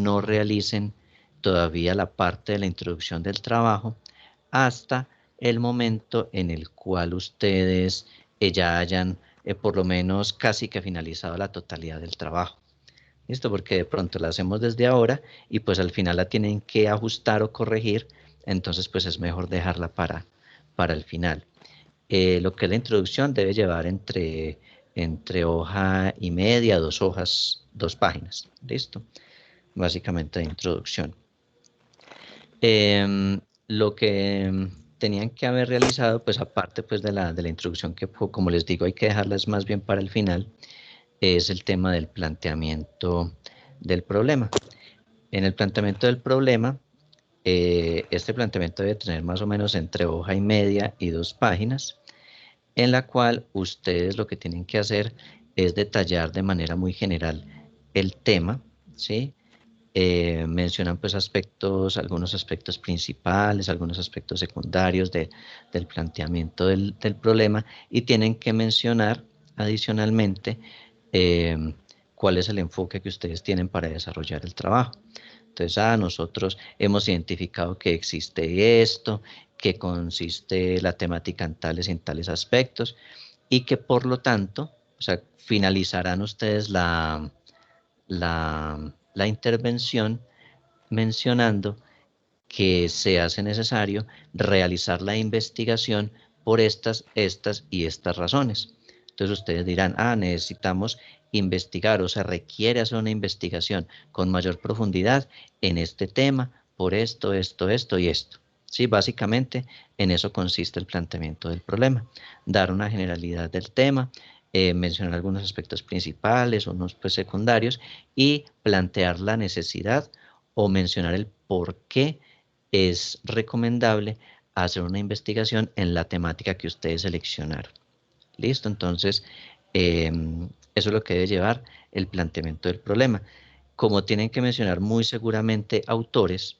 no realicen todavía la parte de la introducción del trabajo hasta el momento en el cual ustedes ya hayan por lo menos casi que finalizado la totalidad del trabajo. ¿Listo? Porque de pronto la hacemos desde ahora y pues al final la tienen que ajustar o corregir, entonces pues es mejor dejarla para el final. Lo que es la introducción debe llevar entre hoja y media, 2 hojas, 2 páginas. ¿Listo? Básicamente de introducción. Lo que tenían que haber realizado, pues aparte pues de la introducción que como les digo hay que dejarlas más bien para el final, es el tema del planteamiento del problema. En el planteamiento del problema, este planteamiento debe tener más o menos entre hoja y media y 2 páginas, en la cual ustedes lo que tienen que hacer es detallar de manera muy general el tema, ¿sí? Mencionan pues algunos aspectos principales, algunos aspectos secundarios del planteamiento del problema y tienen que mencionar adicionalmente eh, cuál es el enfoque que ustedes tienen para desarrollar el trabajo. Entonces, nosotros hemos identificado que existe esto, que consiste la temática en tales aspectos y que por lo tanto, o sea, finalizarán ustedes la intervención mencionando que se hace necesario realizar la investigación por estas y estas razones. Entonces ustedes dirán, necesitamos investigar o se requiere hacer una investigación con mayor profundidad en este tema por esto, esto y esto. Sí, básicamente en eso consiste el planteamiento del problema, dar una generalidad del tema, mencionar algunos aspectos principales, unos pues secundarios y plantear la necesidad o mencionar el por qué es recomendable hacer una investigación en la temática que ustedes seleccionaron. Listo, entonces eso es lo que debe llevar el planteamiento del problema. Como tienen que mencionar muy seguramente autores,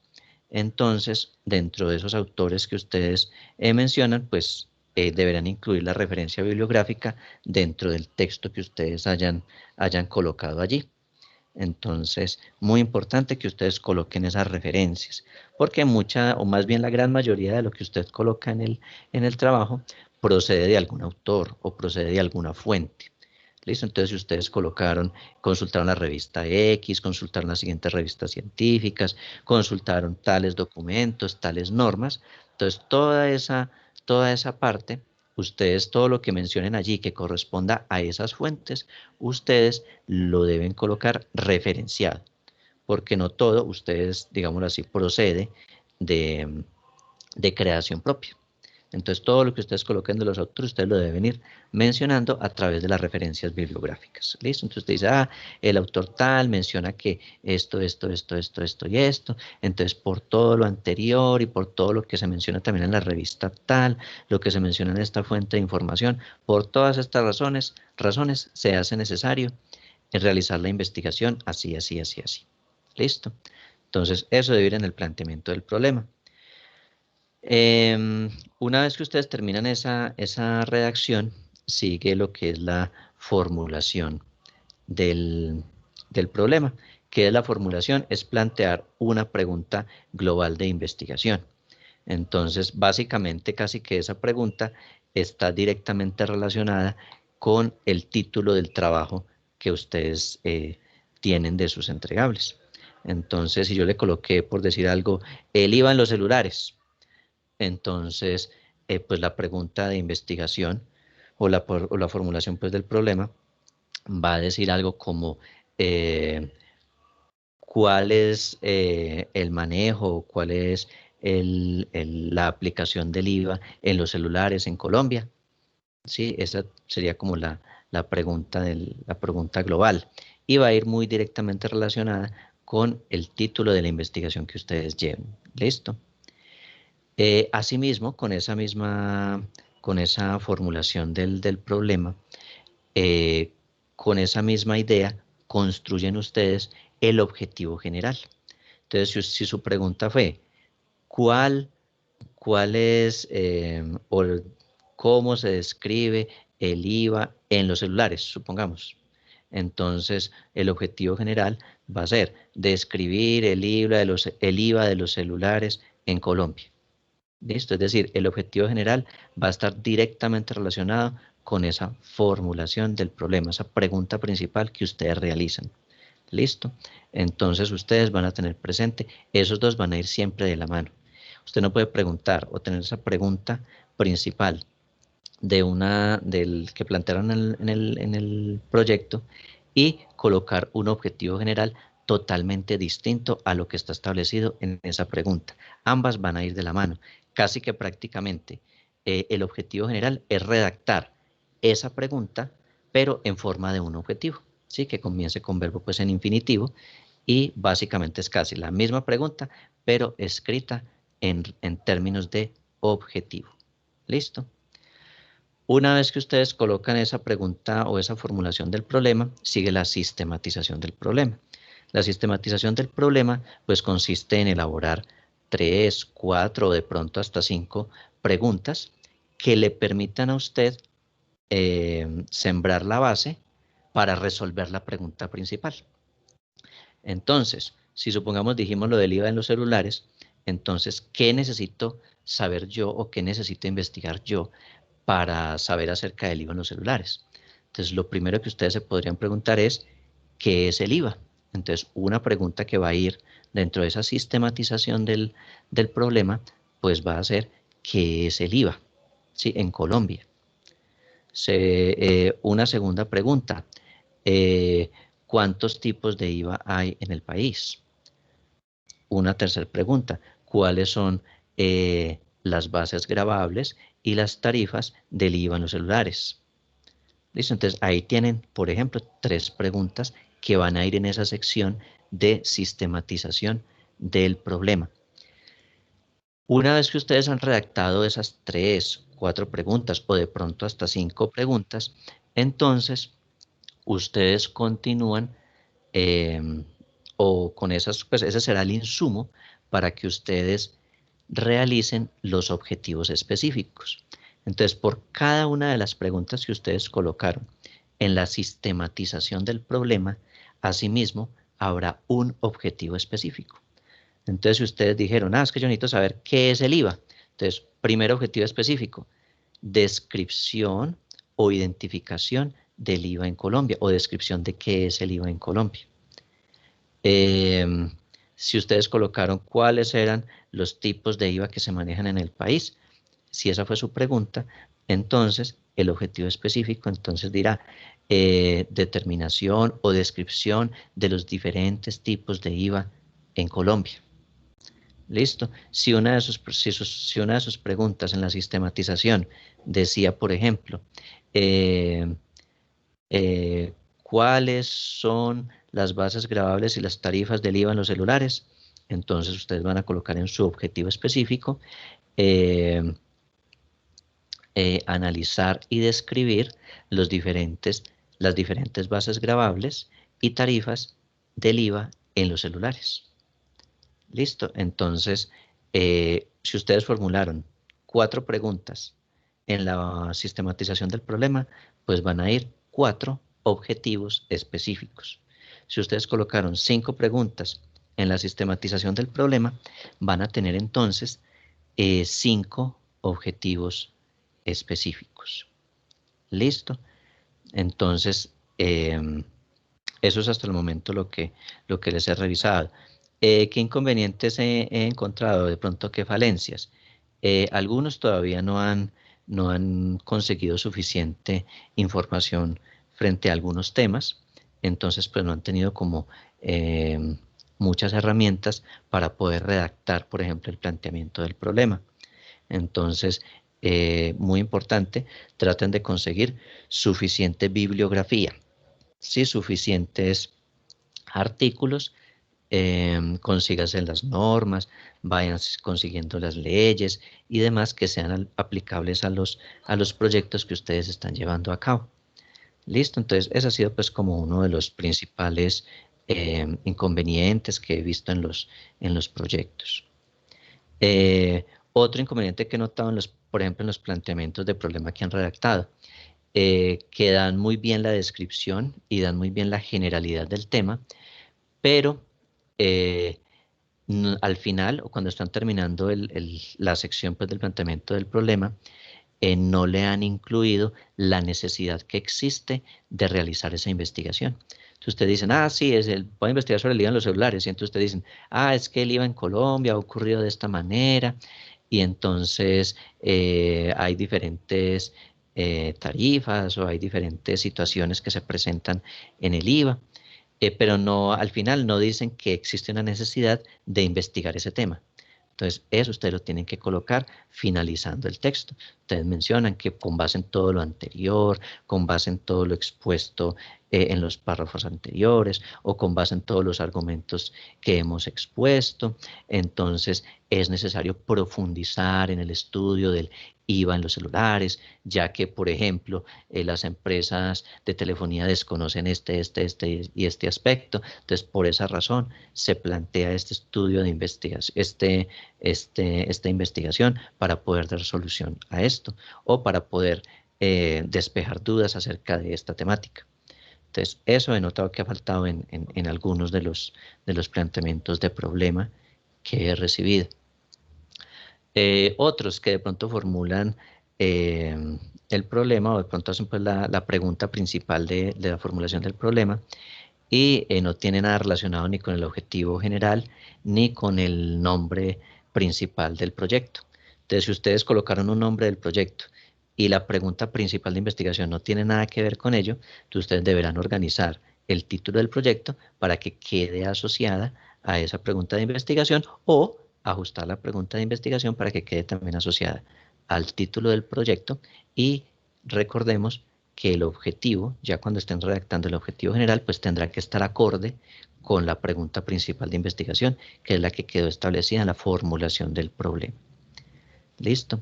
entonces dentro de esos autores que ustedes mencionan, pues deberán incluir la referencia bibliográfica dentro del texto que ustedes hayan colocado allí. Entonces, muy importante que ustedes coloquen esas referencias, porque mucha, o más bien la gran mayoría de lo que usted coloca en el trabajo procede de algún autor o procede de alguna fuente. ¿Listo? Entonces, si ustedes consultaron la revista X, consultaron las siguientes revistas científicas, consultaron tales documentos, tales normas, entonces toda esa parte, ustedes todo lo que mencionen allí que corresponda a esas fuentes, ustedes lo deben colocar referenciado, porque no todo, ustedes, digámoslo así, procede de creación propia. Entonces, todo lo que ustedes coloquen de los autores, ustedes lo deben ir mencionando a través de las referencias bibliográficas. ¿Listo? Entonces, usted dice, el autor tal menciona que esto y esto. Entonces, por todo lo anterior y por todo lo que se menciona también en la revista tal, lo que se menciona en esta fuente de información, por todas estas razones se hace necesario realizar la investigación así, así, así, así. ¿Listo? Entonces, eso debe ir en el planteamiento del problema. Una vez que ustedes terminan esa redacción, sigue lo que es la formulación del problema. ¿Qué es la formulación? Es plantear una pregunta global de investigación. Entonces, básicamente, casi que esa pregunta está directamente relacionada con el título del trabajo que ustedes tienen de sus entregables. Entonces, si yo le coloqué, por decir algo, el IVA en los celulares, entonces, pues la pregunta de investigación o la formulación pues, del problema va a decir algo como eh, cuál es el manejo, cuál es la aplicación del IVA en los celulares en Colombia. Sí, esa sería como la pregunta global y va a ir muy directamente relacionada con el título de la investigación que ustedes lleven. ¿Listo? Asimismo, con esa formulación del problema, eh, con esa misma idea, construyen ustedes el objetivo general. Entonces, si su pregunta fue, ¿cuál, cuál es o cómo se describe el IVA en los celulares, supongamos? Entonces, el objetivo general va a ser describir el IVA de los celulares en Colombia. ¿Listo? Es decir, el objetivo general va a estar directamente relacionado con esa formulación del problema, esa pregunta principal que ustedes realizan. ¿Listo? Entonces ustedes van a tener presente, esos dos van a ir siempre de la mano. Usted no puede preguntar o tener esa pregunta principal del que plantearon en el proyecto y colocar un objetivo general totalmente distinto a lo que está establecido en esa pregunta. Ambas van a ir de la mano. Casi que prácticamente el objetivo general es redactar esa pregunta, pero en forma de un objetivo, ¿sí? Que comience con verbo pues en infinitivo y básicamente es casi la misma pregunta, pero escrita en términos de objetivo. ¿Listo? Una vez que ustedes colocan esa pregunta o esa formulación del problema, sigue la sistematización del problema. La sistematización del problema pues consiste en elaborar 3, 4 o de pronto hasta 5 preguntas que le permitan a usted sembrar la base para resolver la pregunta principal. Entonces, si supongamos dijimos lo del IVA en los celulares, entonces, ¿qué necesito saber yo o qué necesito investigar yo para saber acerca del IVA en los celulares? Entonces, lo primero que ustedes se podrían preguntar es, ¿qué es el IVA? Entonces, una pregunta que va a ir dentro de esa sistematización del problema, pues va a ser, ¿qué es el IVA? ¿Sí? En Colombia. Una segunda pregunta, eh, ¿cuántos tipos de IVA hay en el país? Una tercera pregunta, ¿cuáles son las bases gravables y las tarifas del IVA en los celulares? ¿Listo? Entonces ahí tienen, por ejemplo, 3 preguntas que van a ir en esa sección de sistematización del problema. Una vez que ustedes han redactado esas 3, 4 preguntas o de pronto hasta 5 preguntas, entonces ustedes continúan o con esas, pues ese será el insumo para que ustedes realicen los objetivos específicos. Entonces, por cada una de las preguntas que ustedes colocaron en la sistematización del problema, asimismo, habrá un objetivo específico. Entonces, si ustedes dijeron, es que yo necesito saber qué es el IVA. Entonces, primer objetivo específico, descripción o identificación del IVA en Colombia o descripción de qué es el IVA en Colombia. Si ustedes colocaron cuáles eran los tipos de IVA que se manejan en el país, si esa fue su pregunta, entonces el objetivo específico entonces dirá determinación o descripción de los diferentes tipos de IVA en Colombia. Listo. Si una de sus preguntas en la sistematización decía, por ejemplo, eh, ¿cuáles son las bases gravables y las tarifas del IVA en los celulares? Entonces ustedes van a colocar en su objetivo específico eh, analizar y describir las diferentes bases gravables y tarifas del IVA en los celulares. Listo. Entonces, si ustedes formularon 4 preguntas en la sistematización del problema, pues van a ir 4 objetivos específicos. Si ustedes colocaron 5 preguntas en la sistematización del problema, van a tener entonces 5 objetivos específicos. ¿Listo? Entonces, eso es hasta el momento lo que les he revisado. ¿Qué inconvenientes he encontrado? De pronto, ¿qué falencias? Algunos todavía no han conseguido suficiente información frente a algunos temas, entonces pues no han tenido como muchas herramientas para poder redactar, por ejemplo, el planteamiento del problema. Entonces, muy importante, traten de conseguir suficiente bibliografía, ¿sí? Suficientes artículos, consíganse las normas, vayan consiguiendo las leyes y demás que sean aplicables a los proyectos que ustedes están llevando a cabo. Listo, entonces ese ha sido pues como uno de los principales inconvenientes que he visto en los proyectos. Otro inconveniente que he notado por ejemplo, en los planteamientos de problema que han redactado. que dan muy bien la descripción y dan muy bien la generalidad del tema, pero al final, o cuando están terminando la sección pues, del planteamiento del problema, no le han incluido la necesidad que existe de realizar esa investigación. Entonces ustedes dicen, ah, sí, voy a investigar sobre el IVA en los celulares. Y entonces ustedes dicen, ah, es que el IVA en Colombia ha ocurrido de esta manera. Y entonces hay diferentes tarifas o hay diferentes situaciones que se presentan en el IVA. Pero no, al final no dicen que existe una necesidad de investigar ese tema. Entonces, eso ustedes lo tienen que colocar finalizando el texto. Ustedes mencionan que con base en todo lo anterior, con base en todo lo expuesto en los párrafos anteriores o con base en todos los argumentos que hemos expuesto, entonces es necesario profundizar en el estudio del IVA en los celulares, ya que, por ejemplo, las empresas de telefonía desconocen este y este aspecto. Entonces, por esa razón se plantea este estudio de investigación, esta investigación para poder dar solución a esto o para poder despejar dudas acerca de esta temática. Entonces, eso he notado que ha faltado en algunos de los planteamientos de problema que he recibido. Otros que de pronto formulan eh, el problema o de pronto hacen pues, la pregunta principal de la formulación del problema y no tiene nada relacionado ni con el objetivo general ni con el nombre principal del proyecto. Entonces, si ustedes colocaron un nombre del proyecto y la pregunta principal de investigación no tiene nada que ver con ello, entonces ustedes deberán organizar el título del proyecto para que quede asociada a esa pregunta de investigación o ajustar la pregunta de investigación para que quede también asociada al título del proyecto y recordemos que el objetivo, ya cuando estén redactando el objetivo general, pues tendrá que estar acorde con la pregunta principal de investigación, que es la que quedó establecida en la formulación del problema. ¿Listo?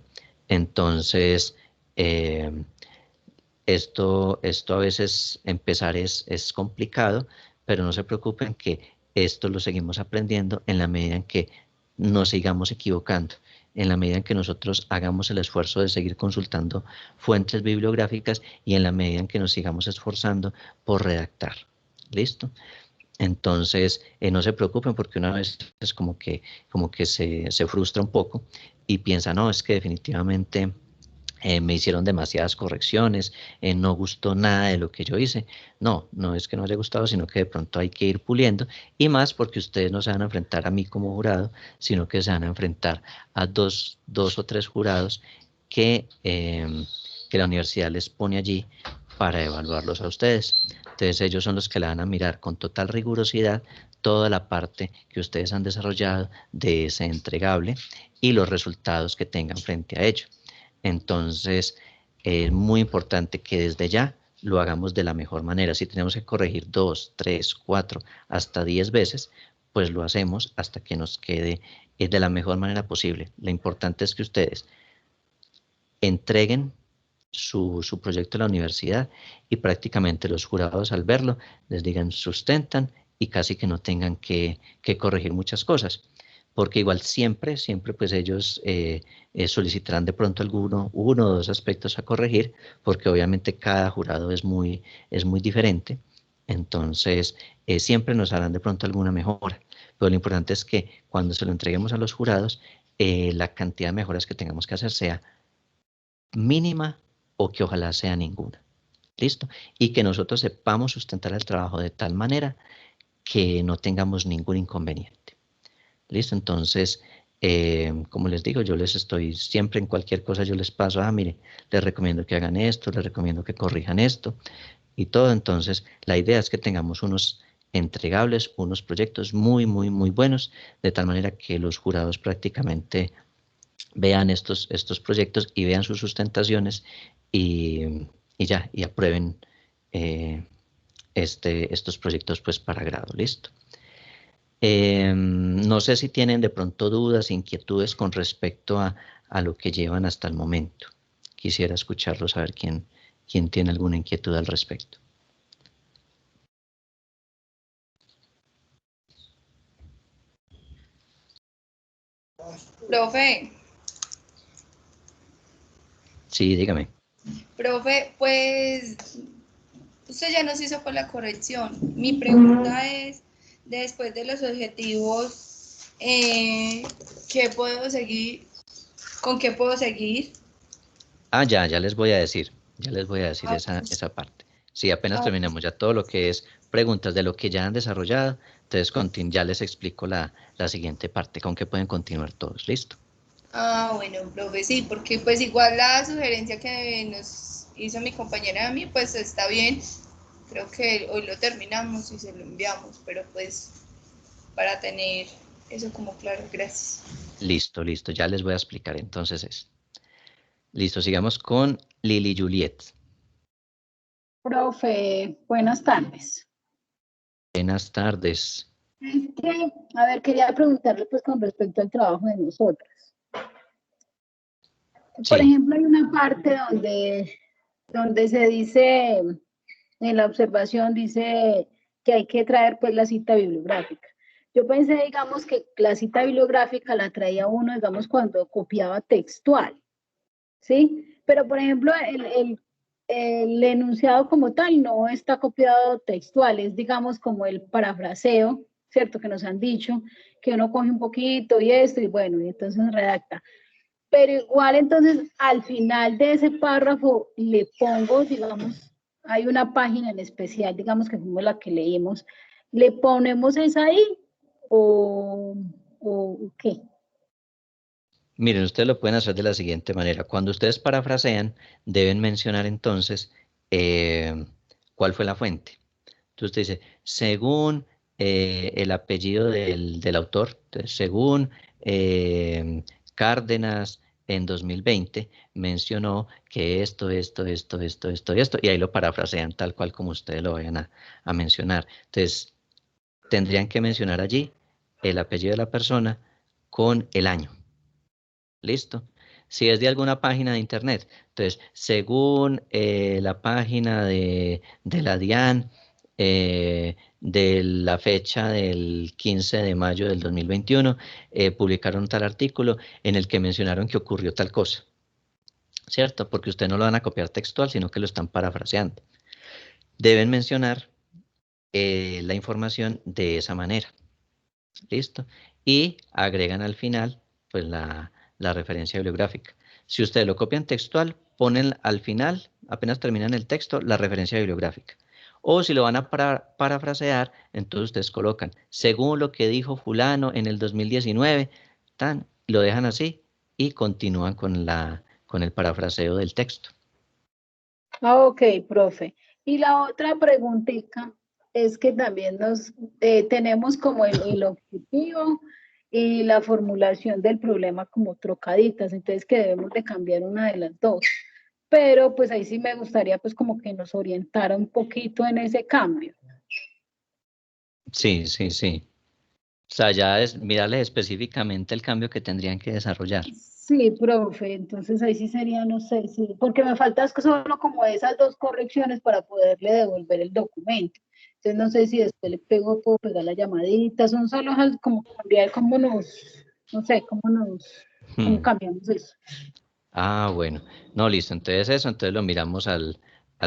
Entonces, eh, esto a veces empezar es complicado, pero no se preocupen que esto lo seguimos aprendiendo en la medida en que nos sigamos equivocando, en la medida en que nosotros hagamos el esfuerzo de seguir consultando fuentes bibliográficas y en la medida en que nos sigamos esforzando por redactar. ¿Listo? Entonces, no se preocupen porque una vez es como que se frustra un poco y piensa, no, es que definitivamente me hicieron demasiadas correcciones, no gustó nada de lo que yo hice. No, no es que no haya gustado, sino que de pronto hay que ir puliendo y más porque ustedes no se van a enfrentar a mí como jurado, sino que se van a enfrentar a dos o tres jurados que la universidad les pone allí para evaluarlos a ustedes. Entonces ellos son los que la van a mirar con total rigurosidad toda la parte que ustedes han desarrollado de ese entregable y los resultados que tengan frente a ello. Entonces, es muy importante que desde ya lo hagamos de la mejor manera. Si tenemos que corregir 2, 3, 4, hasta 10 veces, pues lo hacemos hasta que nos quede de la mejor manera posible. Lo importante es que ustedes entreguen su proyecto a la universidad y prácticamente los jurados al verlo les digan sustentan y casi que no tengan que corregir muchas cosas porque igual siempre pues ellos solicitarán de pronto uno o dos aspectos a corregir, porque obviamente cada jurado es muy diferente, entonces siempre nos harán de pronto alguna mejora, pero lo importante es que cuando se lo entreguemos a los jurados, la cantidad de mejoras que tengamos que hacer sea mínima o que ojalá sea ninguna. ¿Listo? Y que nosotros sepamos sustentar el trabajo de tal manera que no tengamos ningún inconveniente. ¿Listo? Entonces, como les digo, yo les estoy siempre en cualquier cosa, yo les paso, mire, les recomiendo que hagan esto, les recomiendo que corrijan esto y todo. Entonces, la idea es que tengamos unos entregables, unos proyectos muy buenos, de tal manera que los jurados prácticamente vean estos proyectos y vean sus sustentaciones y ya, y aprueben eh, estos proyectos pues para grado, ¿listo? No sé si tienen de pronto dudas, inquietudes con respecto a lo que llevan hasta el momento. Quisiera escucharlos, a ver quién tiene alguna inquietud al respecto. Profe, Sí, dígame. Profe, pues usted ya nos hizo con la corrección. Mi pregunta es, después de los objetivos, ¿qué puedo seguir? ¿Con qué puedo seguir? Ah, ya les voy a decir, ya les voy a decir Ah, esa parte. Sí, apenas ah, terminamos ya todo lo que es preguntas de lo que ya han desarrollado, entonces ya les explico la siguiente parte, con qué pueden continuar todos, ¿listo? bueno, profe, sí, porque pues igual la sugerencia que nos hizo mi compañera a mí, pues está bien. Creo que hoy lo terminamos y se lo enviamos, pero pues para tener eso como claro, gracias. Listo, ya les voy a explicar entonces eso. Listo, sigamos con Lili Juliet. Profe, buenas tardes. Buenas tardes. Es que, a ver, quería preguntarle pues con respecto al trabajo de nosotras. Por Sí, ejemplo, hay una parte donde se dice, en la observación dice que hay que traer pues la cita bibliográfica. Yo pensé, digamos, que la cita bibliográfica la traía uno, digamos, cuando copiaba textual, ¿sí? Pero, por ejemplo, el enunciado como tal no está copiado textual, es, digamos, como el parafraseo, ¿cierto? Que nos han dicho, que uno coge un poquito y esto, y bueno, y entonces redacta. Pero igual entonces al final de ese párrafo le pongo, digamos, hay una página en especial, digamos que fuimos la que leímos, ¿le ponemos esa ahí o qué? miren, ustedes lo pueden hacer de la siguiente manera. Cuando ustedes parafrasean, deben mencionar entonces eh, cuál fue la fuente. Entonces usted dice, según el apellido del autor, entonces, según Cárdenas en 2020 mencionó que esto, y ahí lo parafrasean tal cual como ustedes lo vayan a mencionar. Entonces, tendrían que mencionar allí el apellido de la persona con el año. ¿Listo? Si es de alguna página de internet, entonces, según la página de la DIAN, de la fecha del 15 de mayo del 2021, publicaron tal artículo en el que mencionaron que ocurrió tal cosa, ¿cierto? Porque ustedes no lo van a copiar textual, sino que lo están parafraseando. Deben mencionar la información de esa manera. ¿Listo? Y agregan al final, pues la referencia bibliográfica. Si ustedes lo copian textual, ponen al final, apenas terminan el texto, la referencia bibliográfica. O si lo van a parafrasear, entonces ustedes colocan, según lo que dijo fulano en el 2019, lo dejan así y continúan con el parafraseo del texto. Ah, ok, profe. Y la otra preguntita es que también nos tenemos como el objetivo y la formulación del problema como trocaditas, entonces que debemos de cambiar una de las dos. Pero pues ahí sí me gustaría pues como que nos orientara un poquito en ese cambio. Sí. O sea, ya es mirarles específicamente el cambio que tendrían que desarrollar. Sí, profe, entonces ahí sí sería, no sé, sí, porque me falta solo como esas dos correcciones para poderle devolver el documento. Entonces no sé si después le pego, puedo pegar la llamadita, son solo como cambiar cómo nos, no sé, cómo Hmm. cambiamos eso. Ah, bueno. No, listo. Entonces eso, entonces lo miramos al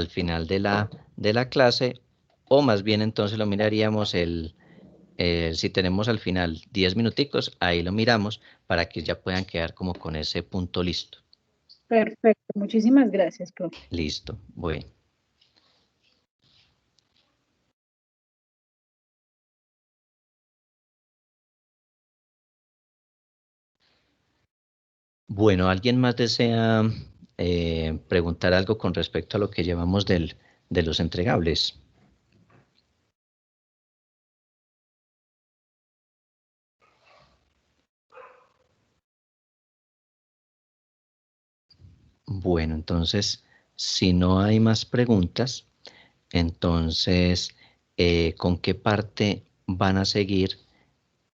final de la clase, o más bien entonces lo miraríamos si tenemos al final 10 minuticos, ahí lo miramos para que ya puedan quedar como con ese punto listo. Perfecto, muchísimas gracias, profe. Listo. Bueno. Bueno, ¿alguien más desea preguntar algo con respecto a lo que llevamos de los entregables? Bueno, entonces, si no hay más preguntas, entonces, ¿con qué parte van a seguir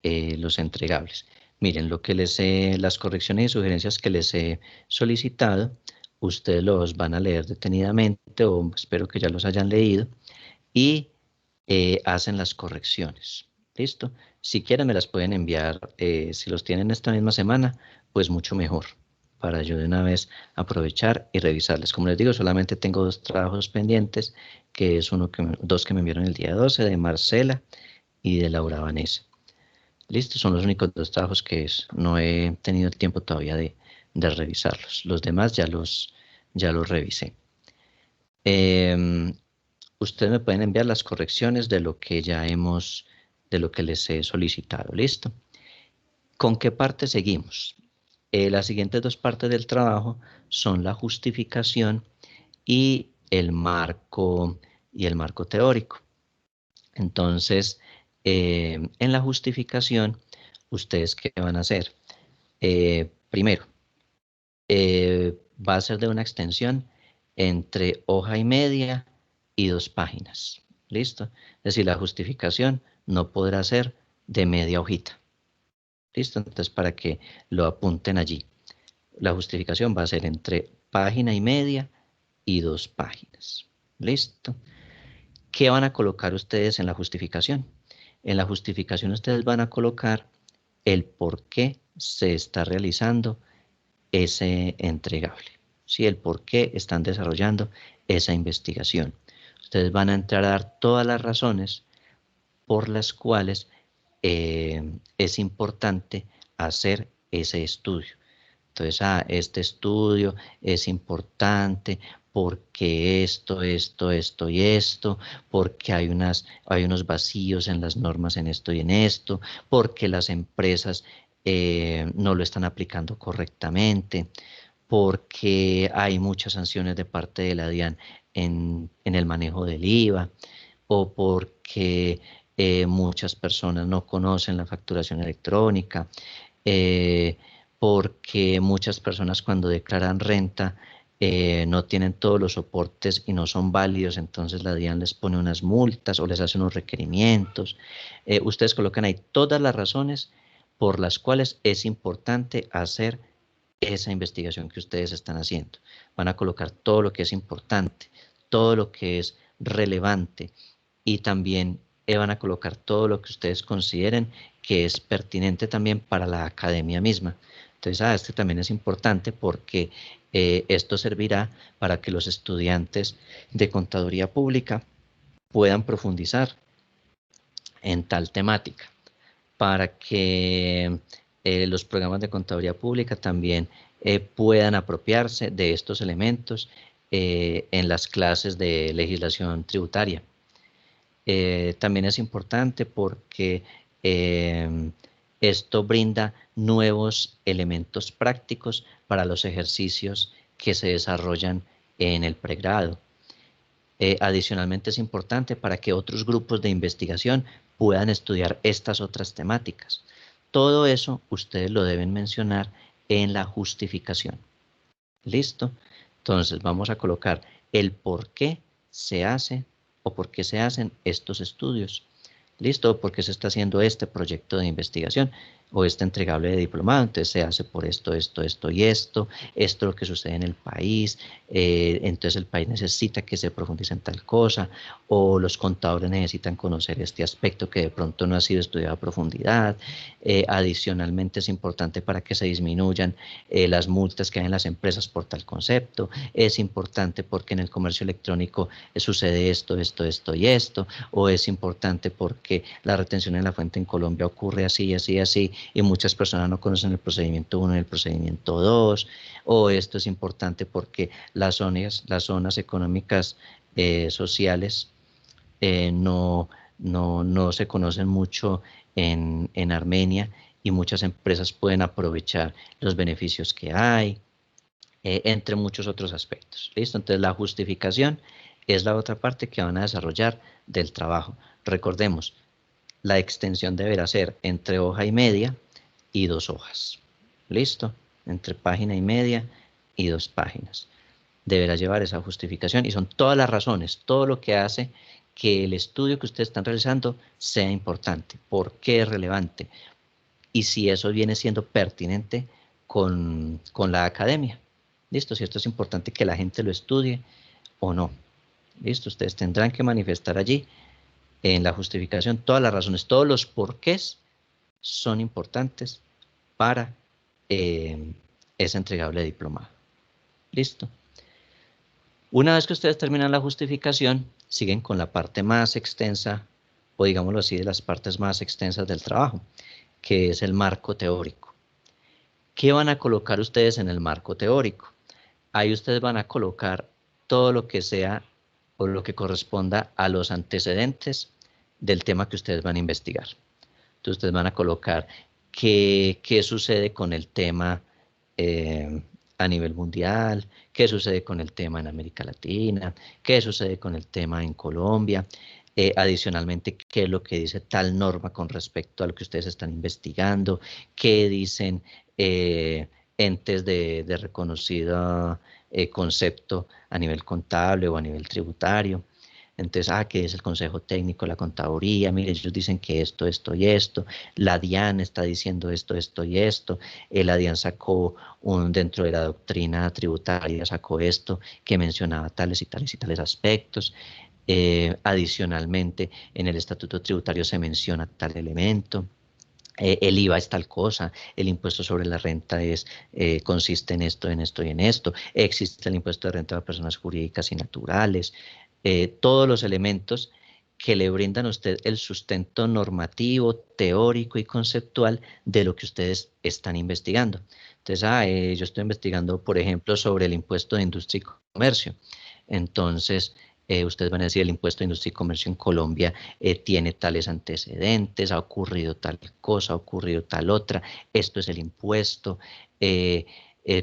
los entregables? Miren, las correcciones y sugerencias que les he solicitado, ustedes los van a leer detenidamente o espero que ya los hayan leído y hacen las correcciones. ¿Listo? Si quieren me las pueden enviar, si los tienen esta misma semana, pues mucho mejor. para yo de una vez aprovechar y revisarles. Como les digo, solamente tengo 2 trabajos pendientes, que es dos que me enviaron el día 12, de Marcela y de Laura Vanessa. Listo, son los únicos 2 trabajos que no he tenido el tiempo todavía de revisarlos. Los demás ya los revisé. Ustedes me pueden enviar las correcciones de lo que de lo que les he solicitado. ¿Listo? ¿Con qué parte seguimos? Las siguientes 2 partes del trabajo son la justificación y el marco teórico. Entonces, en la justificación, ¿ustedes qué van a hacer? Primero, va a ser de una extensión entre hoja y media y 2 páginas. ¿Listo? Es decir, la justificación no podrá ser de media hojita. ¿Listo? Entonces, para que lo apunten allí. La justificación va a ser entre página y media y 2 páginas. ¿Listo? ¿Qué van a colocar ustedes en la justificación? En la justificación ustedes van a colocar el por qué se está realizando ese entregable. ¿Sí? El por qué están desarrollando esa investigación. Ustedes van a entrar a dar todas las razones por las cuales es importante hacer ese estudio. Entonces, este estudio es importante porque esto y esto, porque hay unos vacíos en las normas en esto y en esto, porque las empresas no lo están aplicando correctamente, porque hay muchas sanciones de parte de la DIAN en el manejo del IVA, o porque muchas personas no conocen la facturación electrónica, porque muchas personas cuando declaran renta no tienen todos los soportes y no son válidos, entonces la DIAN les pone unas multas o les hace unos requerimientos. Ustedes colocan ahí todas las razones por las cuales es importante hacer esa investigación que ustedes están haciendo. Van a colocar todo lo que es importante, todo lo que es relevante, y también van a colocar todo lo que ustedes consideren que es pertinente también para la academia misma. Entonces, este también es importante porque esto servirá para que los estudiantes de contaduría pública puedan profundizar en tal temática, para que los programas de contaduría pública también puedan apropiarse de estos elementos en las clases de legislación tributaria. También es importante porque esto brinda nuevos elementos prácticos para los ejercicios que se desarrollan en el pregrado. Adicionalmente es importante para que otros grupos de investigación puedan estudiar estas otras temáticas. Todo eso ustedes lo deben mencionar en la justificación. ¿Listo? Entonces vamos a colocar el por qué se hace o por qué se hacen estos estudios. ¿Listo? ¿Por qué se está haciendo este proyecto de investigación o este entregable de diplomado? Entonces se hace por esto y esto es lo que sucede en el país, entonces el país necesita que se profundice en tal cosa, o los contadores necesitan conocer este aspecto que de pronto no ha sido estudiado a profundidad. Adicionalmente es importante para que se disminuyan las multas que hay en las empresas por tal concepto. Es importante porque en el comercio electrónico sucede esto y esto, o es importante porque la retención en la fuente en Colombia ocurre así, y muchas personas no conocen el procedimiento 1 y el procedimiento 2, o esto es importante porque las zonas económicas sociales no se conocen mucho en Armenia, y muchas empresas pueden aprovechar los beneficios que hay, entre muchos otros aspectos. ¿Listo? Entonces la justificación es la otra parte que van a desarrollar del trabajo. Recordemos, la extensión deberá ser entre hoja y media y 2 hojas. ¿Listo? Entre página y media y 2 páginas. Deberá llevar esa justificación y son todas las razones, todo lo que hace que el estudio que ustedes están realizando sea importante, por qué es relevante y si eso viene siendo pertinente con la academia. ¿Listo? Si esto es importante que la gente lo estudie o no. ¿Listo? Ustedes tendrán que manifestar allí en la justificación todas las razones, todos los porqués son importantes para es entregable de diplomado. ¿Listo? Una vez que ustedes terminan la justificación, siguen con la parte más extensa, o digámoslo así, de las partes más extensas del trabajo, que es el marco teórico. ¿Qué van a colocar ustedes en el marco teórico? Ahí ustedes van a colocar todo lo que sea o lo que corresponda a los antecedentes del tema que ustedes van a investigar. Entonces ustedes van a colocar qué sucede con el tema a nivel mundial, qué sucede con el tema en América Latina, qué sucede con el tema en Colombia, adicionalmente qué es lo que dice tal norma con respecto a lo que ustedes están investigando, qué dicen entes de reconocido concepto a nivel contable o a nivel tributario. Entonces, ¿qué es el Consejo Técnico, la Contaduría? Mire, ellos dicen que esto, esto y esto. La DIAN está diciendo esto, esto y esto. La DIAN sacó dentro de la doctrina tributaria, sacó esto que mencionaba tales y tales y tales aspectos. Adicionalmente, en el Estatuto Tributario se menciona tal elemento. El IVA es tal cosa, el impuesto sobre la renta consiste en esto, en esto y en esto. Existe el impuesto de renta de personas jurídicas y naturales. Todos los elementos que le brindan a usted el sustento normativo, teórico y conceptual de lo que ustedes están investigando. Entonces, yo estoy investigando, por ejemplo, sobre el impuesto de industria y comercio. Entonces, ustedes van a decir, el impuesto de industria y comercio en Colombia tiene tales antecedentes, ha ocurrido tal cosa, ha ocurrido tal otra, esto es el impuesto.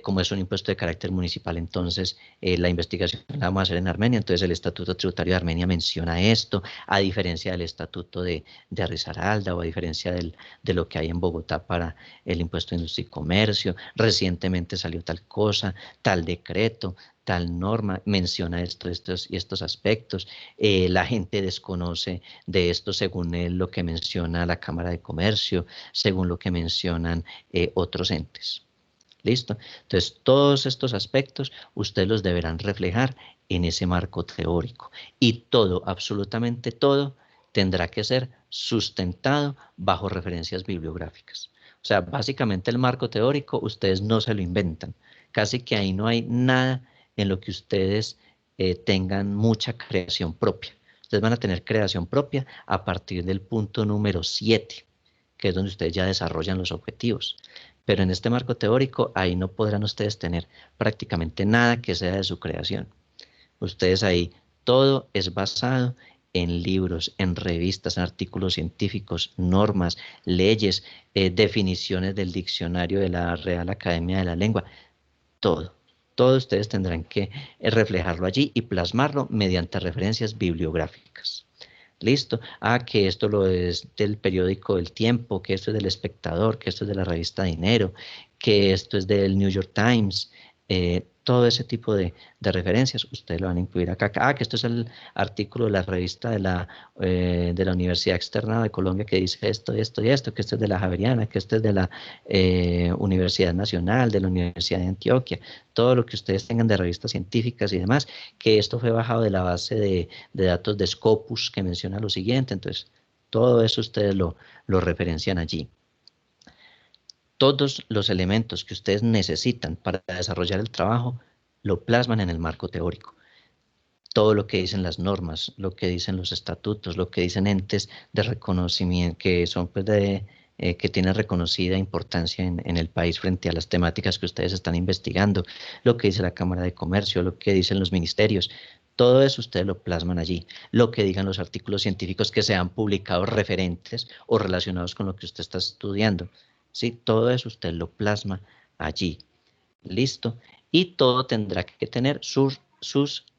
Como es un impuesto de carácter municipal, entonces la investigación la vamos a hacer en Armenia, entonces el Estatuto Tributario de Armenia menciona esto, a diferencia del Estatuto de Risaralda o a diferencia de lo que hay en Bogotá para el impuesto de industria y comercio. Recientemente salió tal cosa, tal decreto, tal norma, menciona estos y estos aspectos. La gente desconoce de esto según lo que menciona la Cámara de Comercio, según lo que mencionan otros entes. ¿Listo? Entonces, todos estos aspectos ustedes los deberán reflejar en ese marco teórico. Y todo, absolutamente todo, tendrá que ser sustentado bajo referencias bibliográficas. O sea, básicamente el marco teórico ustedes no se lo inventan. Casi que ahí no hay nada en lo que ustedes tengan mucha creación propia. Ustedes van a tener creación propia a partir del punto número 7, que es donde ustedes ya desarrollan los objetivos. Pero en este marco teórico, ahí no podrán ustedes tener prácticamente nada que sea de su creación. Ustedes ahí, todo es basado en libros, en revistas, en artículos científicos, normas, leyes, definiciones del diccionario de la Real Academia de la Lengua, todo. Todo ustedes tendrán que reflejarlo allí y plasmarlo mediante referencias bibliográficas. ¿Listo? Que esto lo es del periódico El Tiempo, que esto es del Espectador, que esto es de la revista Dinero, que esto es del New York Times. Todo ese tipo de referencias ustedes lo van a incluir acá. Que esto es el artículo de la revista de la Universidad Externada de Colombia que dice esto, esto y esto, que esto es de la Javeriana, que esto es de la Universidad Nacional, de la Universidad de Antioquia. Todo lo que ustedes tengan de revistas científicas y demás, que esto fue bajado de la base de datos de Scopus, que menciona lo siguiente. Entonces, todo eso ustedes lo referencian allí. Todos los elementos que ustedes necesitan para desarrollar el trabajo lo plasman en el marco teórico. Todo lo que dicen las normas, lo que dicen los estatutos, lo que dicen entes de reconocimiento que son pues que tienen reconocida importancia en el país frente a las temáticas que ustedes están investigando, lo que dice la Cámara de Comercio, lo que dicen los ministerios, todo eso ustedes lo plasman allí. Lo que digan los artículos científicos que sean publicados referentes o relacionados con lo que usted está estudiando. ¿Sí? Todo eso usted lo plasma allí. ¿Listo? Y todo tendrá que tener sus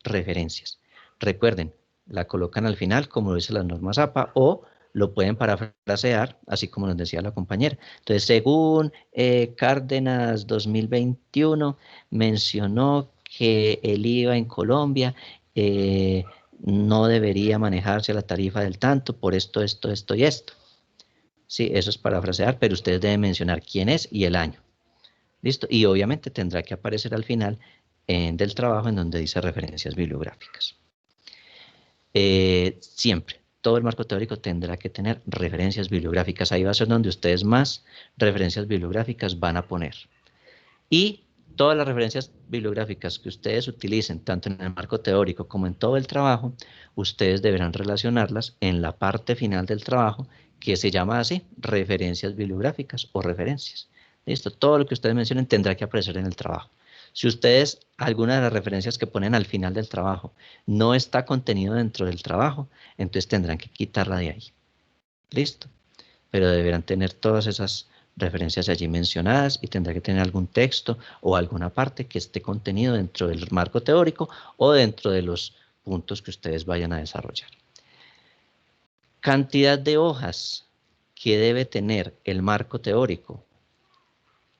referencias. Recuerden, la colocan al final, como dice las normas APA, o lo pueden parafrasear, así como nos decía la compañera. Entonces, según Cárdenas 2021, mencionó que el IVA en Colombia no debería manejarse la tarifa del tanto por esto, esto, esto y esto. Sí, eso es parafrasear, pero ustedes deben mencionar quién es y el año. ¿Listo? Y obviamente tendrá que aparecer al final del trabajo en donde dice referencias bibliográficas. Siempre, todo el marco teórico tendrá que tener referencias bibliográficas. Ahí va a ser donde ustedes más referencias bibliográficas van a poner. Y todas las referencias bibliográficas que ustedes utilicen, tanto en el marco teórico como en todo el trabajo, ustedes deberán relacionarlas en la parte final del trabajo, que se llama así, referencias bibliográficas o referencias. ¿Listo? Todo lo que ustedes mencionen tendrá que aparecer en el trabajo. Si ustedes, alguna de las referencias que ponen al final del trabajo no está contenido dentro del trabajo, entonces tendrán que quitarla de ahí. ¿Listo? Pero deberán tener todas esas referencias allí mencionadas y tendrá que tener algún texto o alguna parte que esté contenido dentro del marco teórico o dentro de los puntos que ustedes vayan a desarrollar. Cantidad de hojas que debe tener el marco teórico.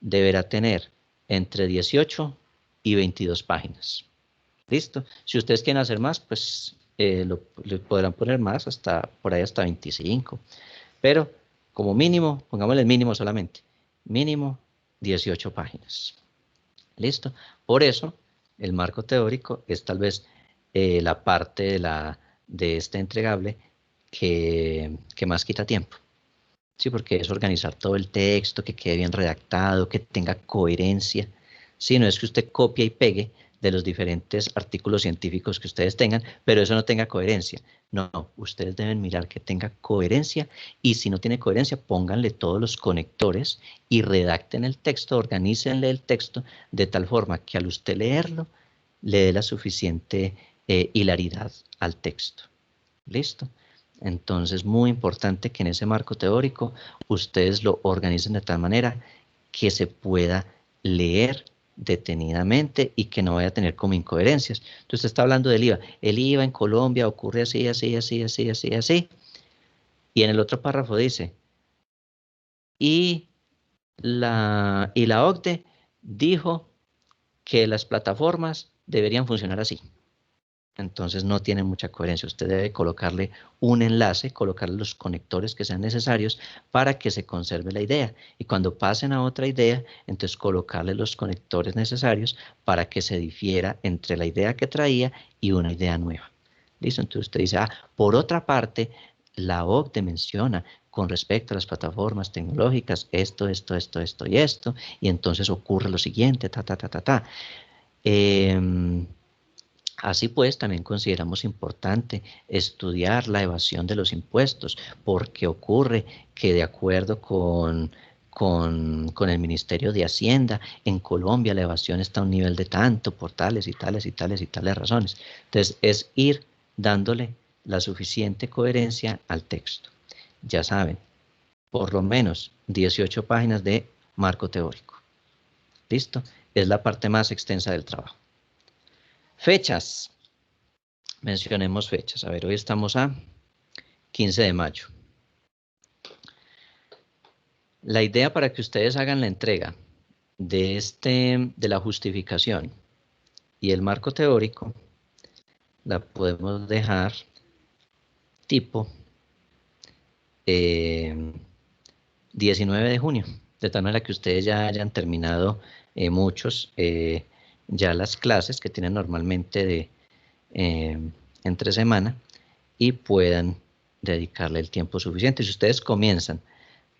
Deberá tener entre 18 y 22 páginas. ¿Listo? Si ustedes quieren hacer más, pues le podrán poner más, hasta por ahí hasta 25. Pero como mínimo, pongámosle el mínimo solamente, mínimo 18 páginas. ¿Listo? Por eso, el marco teórico es tal vez la parte de este entregable que más quita tiempo. Sí, porque es organizar todo el texto, que quede bien redactado, que tenga coherencia. Sí, no es que usted copie y pegue de los diferentes artículos científicos que ustedes tengan, pero eso no tenga coherencia. No, ustedes deben mirar que tenga coherencia y si no tiene coherencia, pónganle todos los conectores y redacten el texto, organícenle el texto de tal forma que al usted leerlo, le dé la suficiente hilaridad al texto. ¿Listo? Entonces, muy importante que en ese marco teórico ustedes lo organicen de tal manera que se pueda leer detenidamente y que no vaya a tener como incoherencias. Entonces, usted está hablando del IVA. El IVA en Colombia ocurre así, así, así, así, así, así. Y en el otro párrafo dice, y la OCDE dijo que las plataformas deberían funcionar así. Entonces no tiene mucha coherencia. Usted debe colocarle un enlace, colocarle los conectores que sean necesarios para que se conserve la idea. Y cuando pasen a otra idea, entonces colocarle los conectores necesarios para que se difiera entre la idea que traía y una idea nueva. ¿Listo? Entonces usted dice, por otra parte, la OCDE menciona con respecto a las plataformas tecnológicas esto, esto, esto, esto y esto, y entonces ocurre lo siguiente, Así pues, también consideramos importante estudiar la evasión de los impuestos, porque ocurre que de acuerdo con el Ministerio de Hacienda, en Colombia la evasión está a un nivel de tanto por tales y tales y tales y tales razones. Entonces, es ir dándole la suficiente coherencia al texto. Ya saben, por lo menos 18 páginas de marco teórico. ¿Listo? Es la parte más extensa del trabajo. Fechas. Mencionemos fechas. A ver, hoy estamos a 15 de mayo. La idea para que ustedes hagan la entrega de la justificación y el marco teórico, la podemos dejar tipo 19 de junio, de tal manera que ustedes ya hayan terminado muchos ya las clases que tienen normalmente de entre semana y puedan dedicarle el tiempo suficiente. Si ustedes comienzan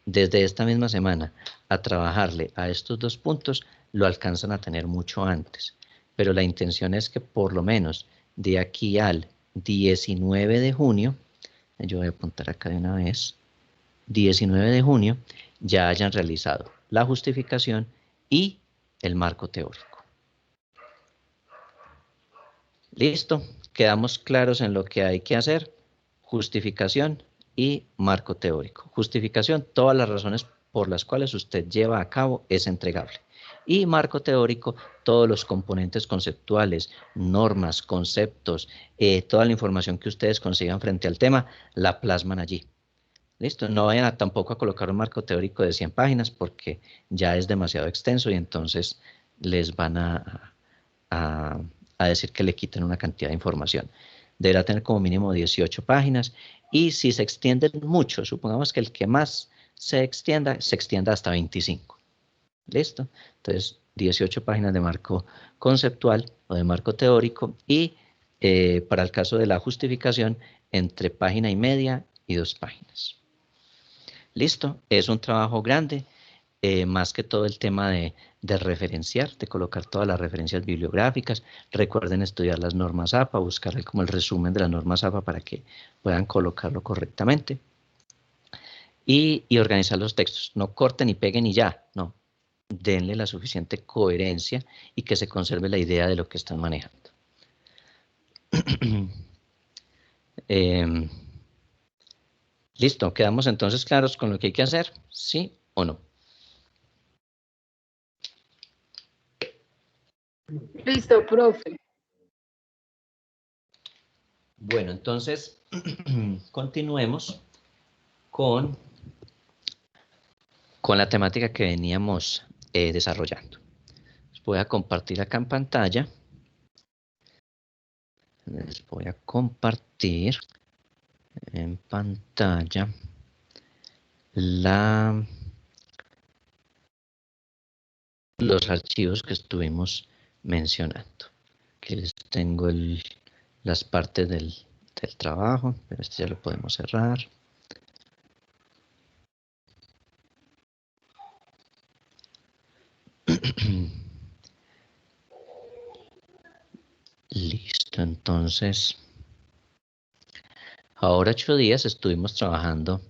desde esta misma semana a trabajarle a estos dos puntos, lo alcanzan a tener mucho antes. Pero la intención es que por lo menos de aquí al 19 de junio, yo voy a apuntar acá de una vez, 19 de junio, ya hayan realizado la justificación y el marco teórico. ¿Listo? Quedamos claros en lo que hay que hacer. Justificación y marco teórico. Justificación, todas las razones por las cuales usted lleva a cabo ese entregable. Y marco teórico, todos los componentes conceptuales, normas, conceptos, toda la información que ustedes consigan frente al tema, la plasman allí. ¿Listo? No vayan tampoco a colocar un marco teórico de 100 páginas porque ya es demasiado extenso y entonces les van a decir que le quiten una cantidad de información. Deberá tener como mínimo 18 páginas y si se extienden mucho, supongamos que el que más se extienda hasta 25. ¿Listo? Entonces, 18 páginas de marco conceptual o de marco teórico y para el caso de la justificación, entre página y media y 2 páginas. ¿Listo? Es un trabajo grande. más que todo el tema de referenciar, de colocar todas las referencias bibliográficas. Recuerden estudiar las normas APA, buscar como el resumen de las normas APA para que puedan colocarlo correctamente. Y organizar los textos. No corten y peguen y ya, no. Denle la suficiente coherencia y que se conserve la idea de lo que están manejando. Listo, quedamos entonces claros con lo que hay que hacer, ¿sí o no? Listo, profe. Bueno, entonces continuemos con la temática que veníamos desarrollando. Voy a compartir acá en pantalla. Les voy a compartir en pantalla los archivos que estuvimos mencionando. Aquí les tengo las partes del trabajo, pero este ya lo podemos cerrar. Listo, entonces, ahora 8 días estuvimos trabajando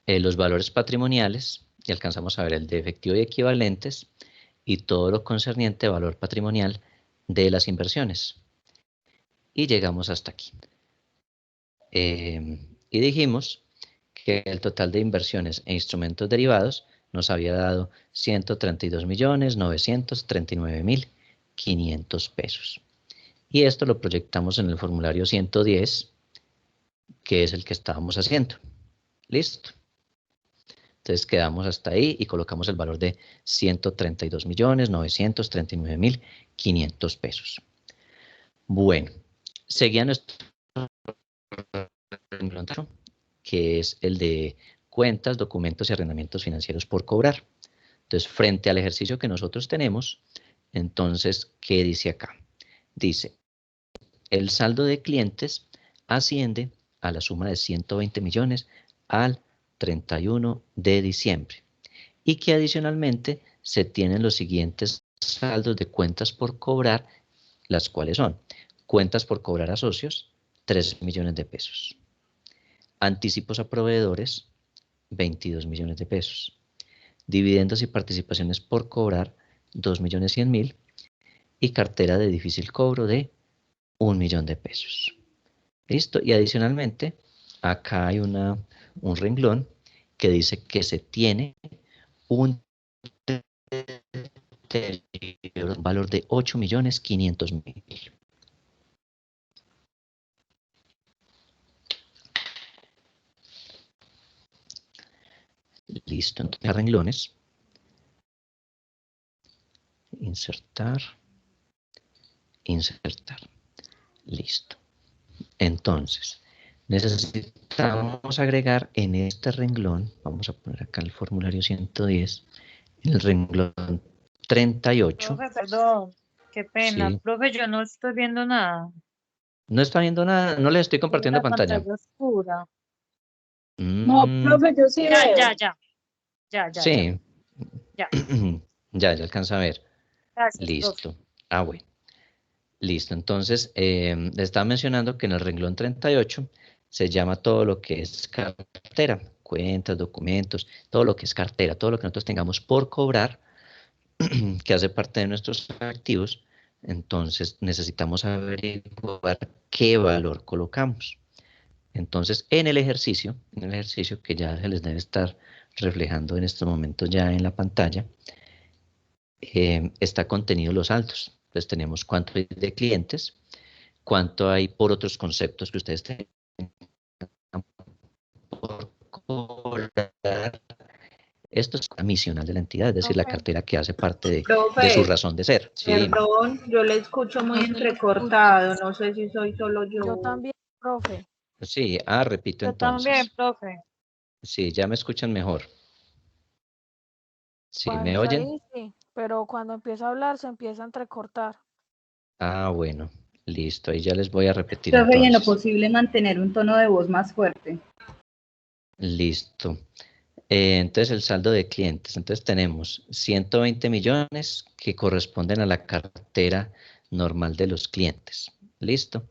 los valores patrimoniales y alcanzamos a ver el de efectivo y equivalentes y todo lo concerniente a valor patrimonial de las inversiones. Y llegamos hasta aquí. Y dijimos que el total de inversiones e instrumentos derivados nos había dado 132.939.500 pesos. Y esto lo proyectamos en el formulario 110, que es el que estábamos haciendo. ¿Listo? Entonces quedamos hasta ahí y colocamos el valor de 132.939.500 pesos. Bueno, seguía nuestro renglón, que es el de cuentas, documentos y arrendamientos financieros por cobrar. Entonces, frente al ejercicio que nosotros tenemos, entonces, ¿qué dice acá? Dice, el saldo de clientes asciende a la suma de 120 millones al 31 de diciembre. Y que adicionalmente se tienen los siguientes saldos de cuentas por cobrar, las cuales son cuentas por cobrar a socios, 3 millones de pesos. Anticipos a proveedores, 22 millones de pesos. Dividendos y participaciones por cobrar, 2.100.000. Y cartera de difícil cobro de 1 millón de pesos. ¿Listo? Y adicionalmente, acá hay un renglón que dice que se tiene un valor de 8.500.000. Listo, entonces renglones. Insertar. Insertar. Listo. Entonces, necesitamos agregar en este renglón, vamos a poner acá el formulario 110, en el renglón 38. Profe, perdón, qué pena. Sí. Profe, yo no estoy viendo nada. No está viendo nada, no les estoy compartiendo La pantalla. oscura. No, profe, yo sí veo. Ya. Sí. Ya. Ya alcanza a ver. Gracias, Listo. profe. Bueno. Listo. Entonces, les estaba mencionando que en el renglón 38 se llama todo lo que es cartera, cuentas, documentos, todo lo que es cartera, todo lo que nosotros tengamos por cobrar, que hace parte de nuestros activos. Entonces, necesitamos averiguar qué valor colocamos. Entonces, en el ejercicio que ya se les debe estar reflejando en estos momentos ya en la pantalla, está contenido los saldos. Entonces, tenemos cuánto hay de clientes, cuánto hay por otros conceptos que ustedes tengan por cobrar. Esto es la misional de la entidad, es decir, la cartera que hace parte de su razón de ser. Sí. Perdón, yo le escucho muy entrecortado, no sé si soy solo yo. Yo también, profe. Sí, repito Yo entonces. también, profe. Sí, ya me escuchan mejor. Sí, ¿me Cuando oyen? ahí sí, pero cuando empieza a hablar se empieza a entrecortar. Bueno, listo, ahí ya les voy a repetir Profe, y en lo entonces. posible mantener un tono de voz más fuerte. Listo. Entonces el saldo de clientes. Entonces tenemos 120 millones que corresponden a la cartera normal de los clientes. ¿Listo?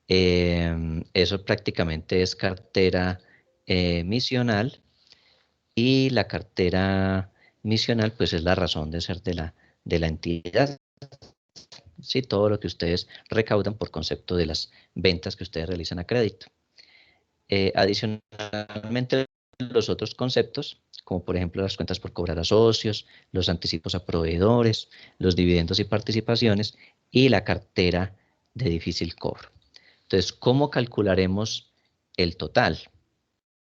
Eso prácticamente es cartera misional, y la cartera misional pues es la razón de ser de la entidad. Sí, todo lo que ustedes recaudan por concepto de las ventas que ustedes realizan a crédito. Adicionalmente, los otros conceptos, como por ejemplo las cuentas por cobrar a socios, los anticipos a proveedores, los dividendos y participaciones, y la cartera de difícil cobro. Entonces, ¿cómo calcularemos el total?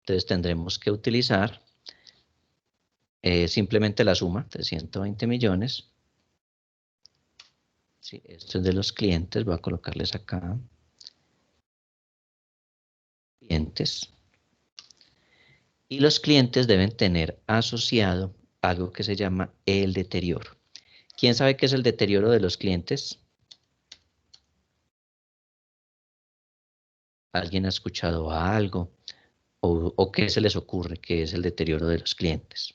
Entonces tendremos que utilizar simplemente la suma de 120 millones. Sí, esto es de los clientes, voy a colocarles acá. Clientes. Y los clientes deben tener asociado algo que se llama el deterioro. ¿Quién sabe qué es el deterioro de los clientes? ¿Alguien ha escuchado algo? ¿O qué se les ocurre que es el deterioro de los clientes?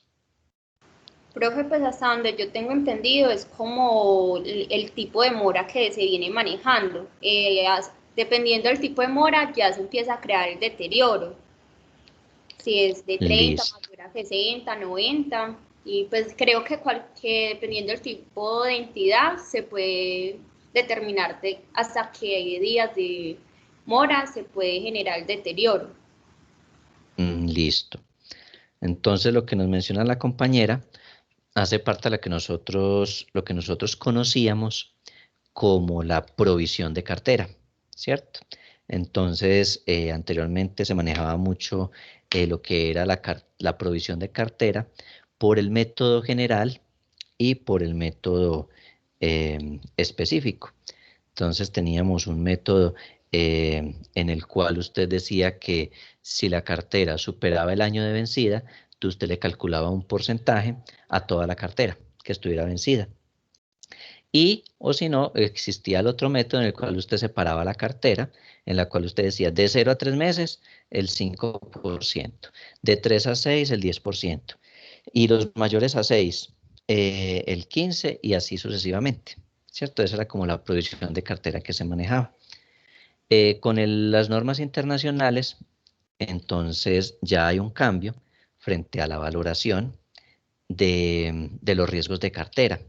Profe, pues hasta donde yo tengo entendido es como el tipo de mora que se viene manejando. Dependiendo del tipo de mora ya se empieza a crear el deterioro. Si es de 30, Listo. mayor a 60, 90. Y pues creo que dependiendo del tipo de entidad se puede determinar hasta qué días de mora se puede generar el deterioro. Listo. Entonces lo que nos menciona la compañera hace parte de lo que nosotros conocíamos como la provisión de cartera, ¿cierto? Entonces, anteriormente se manejaba mucho lo que era la provisión de cartera por el método general y por el método específico. Entonces teníamos un método en el cual usted decía que si la cartera superaba el año de vencida, usted le calculaba un porcentaje a toda la cartera que estuviera vencida. Y, o si no, existía el otro método en el cual usted separaba la cartera, en la cual usted decía de 0 a 3 meses el 5%, de 3 a 6 el 10%, y los mayores a 6 el 15%, y así sucesivamente, ¿cierto? Esa era como la provisión de cartera que se manejaba. Con las normas internacionales, entonces ya hay un cambio frente a la valoración de los riesgos de cartera.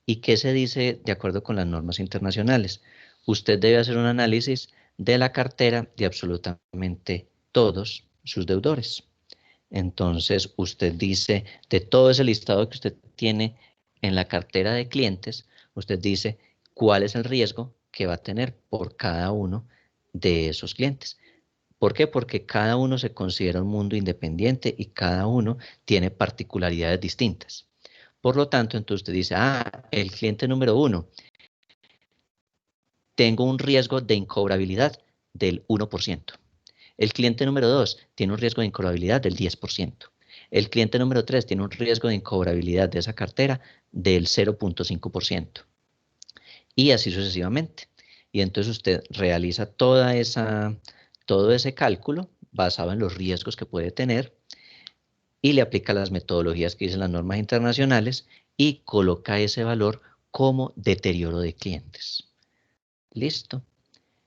¿Y qué se dice de acuerdo con las normas internacionales? Usted debe hacer un análisis de la cartera de absolutamente todos sus deudores. Entonces, usted dice, de todo ese listado que usted tiene en la cartera de clientes, usted dice cuál es el riesgo que va a tener por cada uno de esos clientes. ¿Por qué? Porque cada uno se considera un mundo independiente y cada uno tiene particularidades distintas. Por lo tanto, entonces usted dice, el cliente número 1, tengo un riesgo de incobrabilidad del 1%. El cliente número 2 tiene un riesgo de incobrabilidad del 10%. El cliente número 3 tiene un riesgo de incobrabilidad de esa cartera del 0.5%. Y así sucesivamente. Y entonces usted realiza todo ese cálculo basado en los riesgos que puede tener y le aplica las metodologías que dicen las normas internacionales y coloca ese valor como deterioro de clientes. ¿Listo?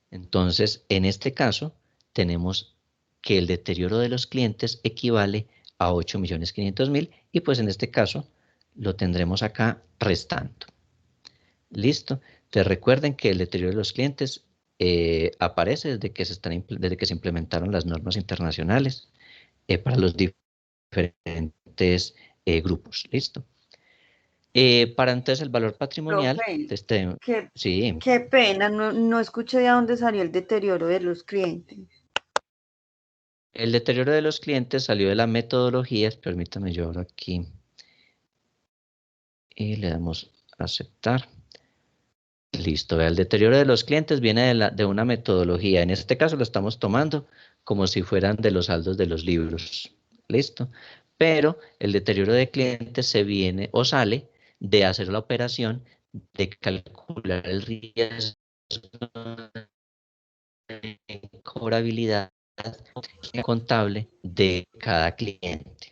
Entonces, en este caso, tenemos que el deterioro de los clientes equivale a 8.500.000 y pues en este caso lo tendremos acá restando. ¿Listo? Entonces recuerden que el deterioro de los clientes aparece desde que se implementaron las normas internacionales para los diferentes grupos. ¿Listo? Para entonces el valor patrimonial, Profe, qué, sí, qué pena, no escuché de dónde salió el deterioro de los clientes. el deterioro de los clientes salió de las metodologías, permítame yo ahora aquí, y le damos a aceptar. Listo, el deterioro de los clientes viene de una metodología, en este caso lo estamos tomando como si fueran de los saldos de los libros, ¿listo? Pero el deterioro de clientes se viene o sale de hacer la operación de calcular el riesgo de cobrabilidad contable de cada cliente.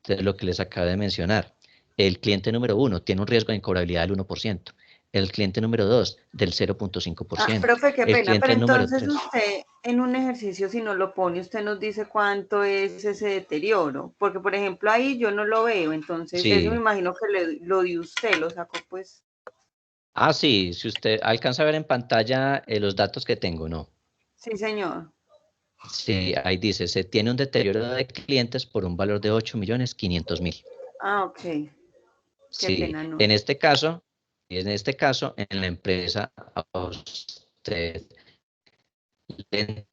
Entonces, lo que les acabo de mencionar, el cliente número 1 tiene un riesgo de incobrabilidad del 1%, el cliente número 2 del 0.5%. Profe, qué el pena, cliente pero número entonces 3. usted en un ejercicio, si no lo pone, usted nos dice cuánto es ese deterioro, porque por ejemplo ahí yo no lo veo, entonces eso me Sí. imagino que lo de usted lo sacó pues. Ah, sí, si usted alcanza a ver en pantalla los datos que tengo, ¿no? Sí, señor. Sí, ahí dice, se tiene un deterioro de clientes por un valor de 8.500.000. Ah, ok. Qué Sí, pena, no. en este caso, en la empresa, a usted le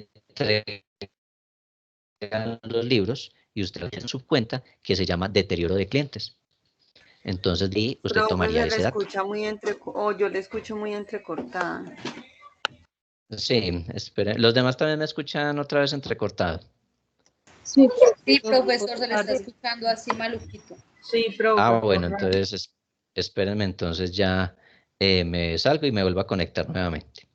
entregan los libros y usted lo tiene en su cuenta que se llama deterioro de clientes. Entonces, usted Profe, tomaría se le ese dato. escucha muy yo le escucho muy entrecortada. Sí, espere. Los demás también me escuchan otra vez entrecortado. Sí, Sí, profesor, se le está escuchando así maluquito. Sí, profe. Ah, bueno, correcto. entonces espérenme, entonces ya me salgo y me vuelvo a conectar nuevamente.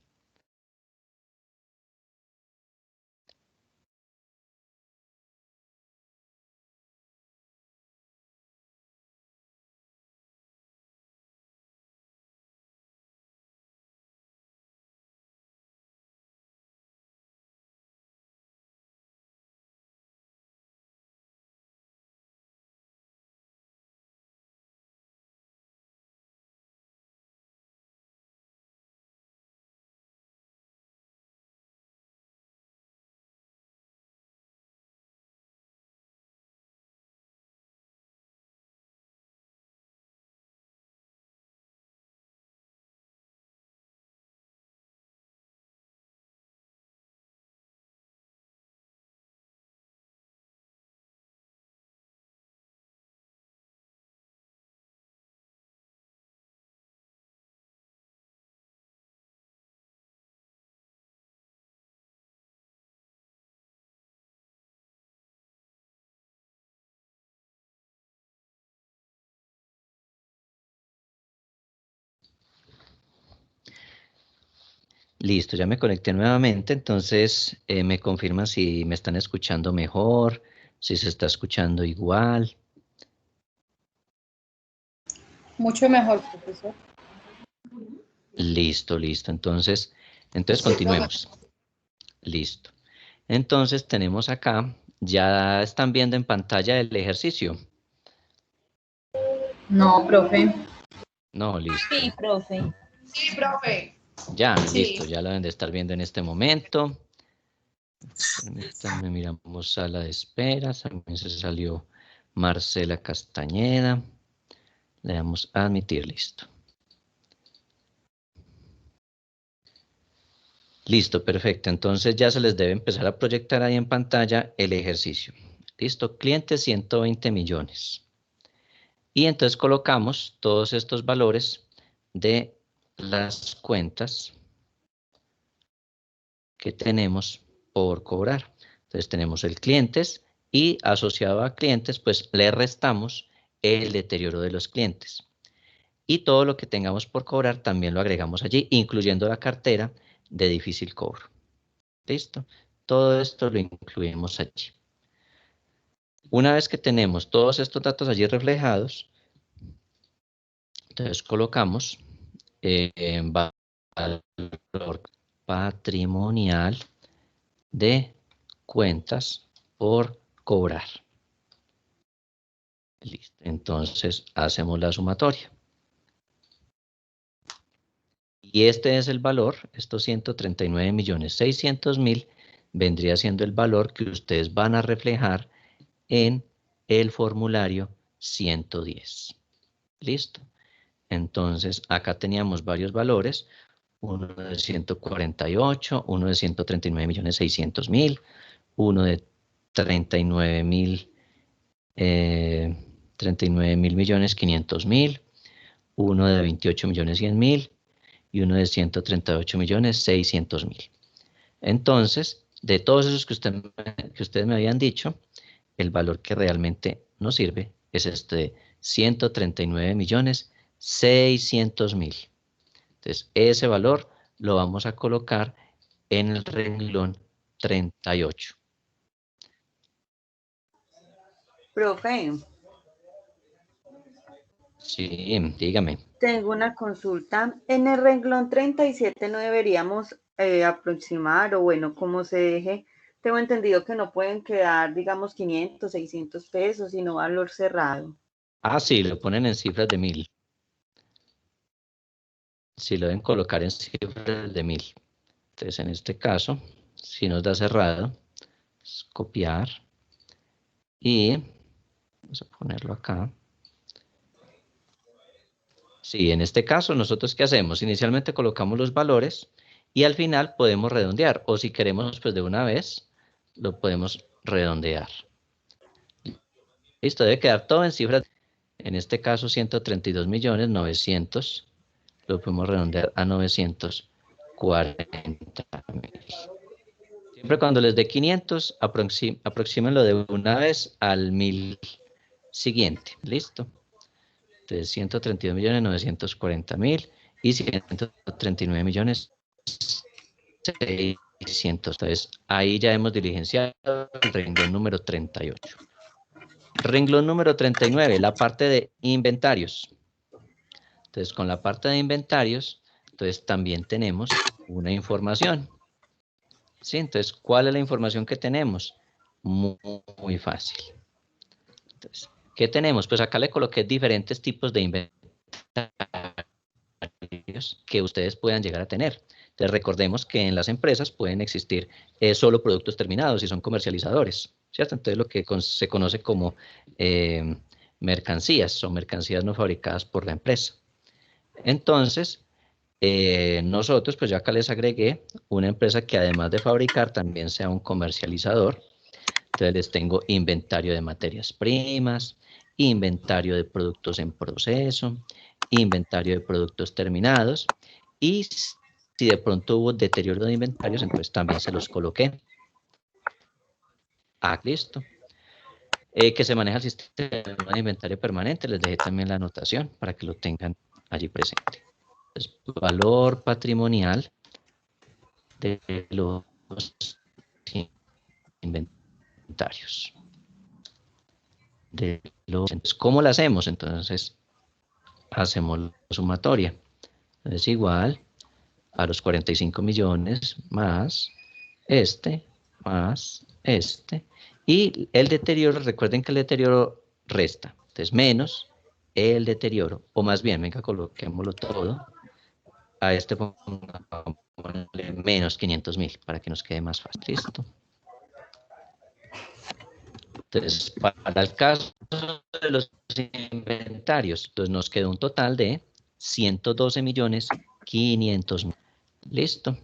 Listo, ya me conecté nuevamente, entonces me confirman si me están escuchando mejor, si se está escuchando igual. Mucho mejor, profesor. Listo, listo. Entonces continuemos. Listo. Entonces tenemos acá, ya están viendo en pantalla el ejercicio. No, profe. No, listo. Sí, profe. Sí, profe. Ya, Sí. listo, ya lo deben de estar viendo en este momento. Permítanme, miramos sala de espera. También se salió Marcela Castañeda. Le damos a admitir, listo. Listo, perfecto. Entonces ya se les debe empezar a proyectar ahí en pantalla el ejercicio. Listo, cliente 120 millones. Y entonces colocamos todos estos valores de las cuentas que tenemos por cobrar. Entonces tenemos el clientes y asociado a clientes, pues le restamos el deterioro de los clientes. Y todo lo que tengamos por cobrar también lo agregamos allí, incluyendo la cartera de difícil cobro. ¿Listo? Todo esto lo incluimos allí. Una vez que tenemos todos estos datos allí reflejados, entonces colocamos valor patrimonial de cuentas por cobrar. Listo. Entonces hacemos la sumatoria. Y este es el valor, estos 139.600.000 vendría siendo el valor que ustedes van a reflejar en el formulario 110. Listo. Entonces acá teníamos varios valores, uno de 148, uno de 139.600.000, uno de 39.500.000, uno de 28.100.000 y uno de 138.600.000. Entonces, de todos esos que ustedes me habían dicho, el valor que realmente nos sirve es este de 139.600.000. Entonces, ese valor lo vamos a colocar en el renglón 38. Profe, Sí, dígame. Tengo una consulta. En el renglón 37 no deberíamos aproximar, o bueno, como se deje. Tengo entendido que no pueden quedar, digamos, 500, 600 pesos, sino valor cerrado. Ah, sí, lo ponen en cifras de 1000. Sí, lo deben colocar en cifras de 1000. Entonces, en este caso, si nos da cerrado, es copiar y vamos a ponerlo acá. Sí, en este caso, ¿nosotros qué hacemos? Inicialmente colocamos los valores y al final podemos redondear. O si queremos, pues de una vez, lo podemos redondear. Listo, debe quedar todo en cifras. En este caso, 132.900.000. Lo podemos redondear a 940.000. Siempre cuando les dé 500, aproxímenlo de una vez al 1000 siguiente. Listo. Entonces, 132.940.000 y 139.600.000. Entonces, ahí ya hemos diligenciado el renglón número 38. Renglón número 39, la parte de inventarios. Entonces, con la parte de inventarios, entonces también tenemos una información. ¿Sí? Entonces, ¿cuál es la información que tenemos? Muy fácil. Entonces, ¿qué tenemos? Pues acá le coloqué diferentes tipos de inventarios que ustedes puedan llegar a tener. Entonces, recordemos que en las empresas pueden existir solo productos terminados y son comercializadores, ¿cierto? Entonces, lo que se conoce como mercancías o mercancías no fabricadas por la empresa. Entonces, nosotros, pues yo acá les agregué una empresa que además de fabricar también sea un comercializador. Entonces les tengo inventario de materias primas, inventario de productos en proceso, inventario de productos terminados y si de pronto hubo deterioro de inventarios, entonces también se los coloqué. Ah, listo. Que se maneja el sistema de inventario permanente, les dejé también la anotación para que lo tengan allí presente. Entonces, valor patrimonial de los inventarios. Entonces, ¿cómo lo hacemos? Entonces, hacemos la sumatoria. Es igual a los 45 millones más este, y el deterioro, recuerden que el deterioro resta. Entonces, menos el deterioro, o más bien, venga, coloquémoslo todo. A este pongámosle menos 500.000 para que nos quede más fácil. Listo. Entonces, para el caso de los inventarios, entonces nos quedó un total de 112.500.000. Listo.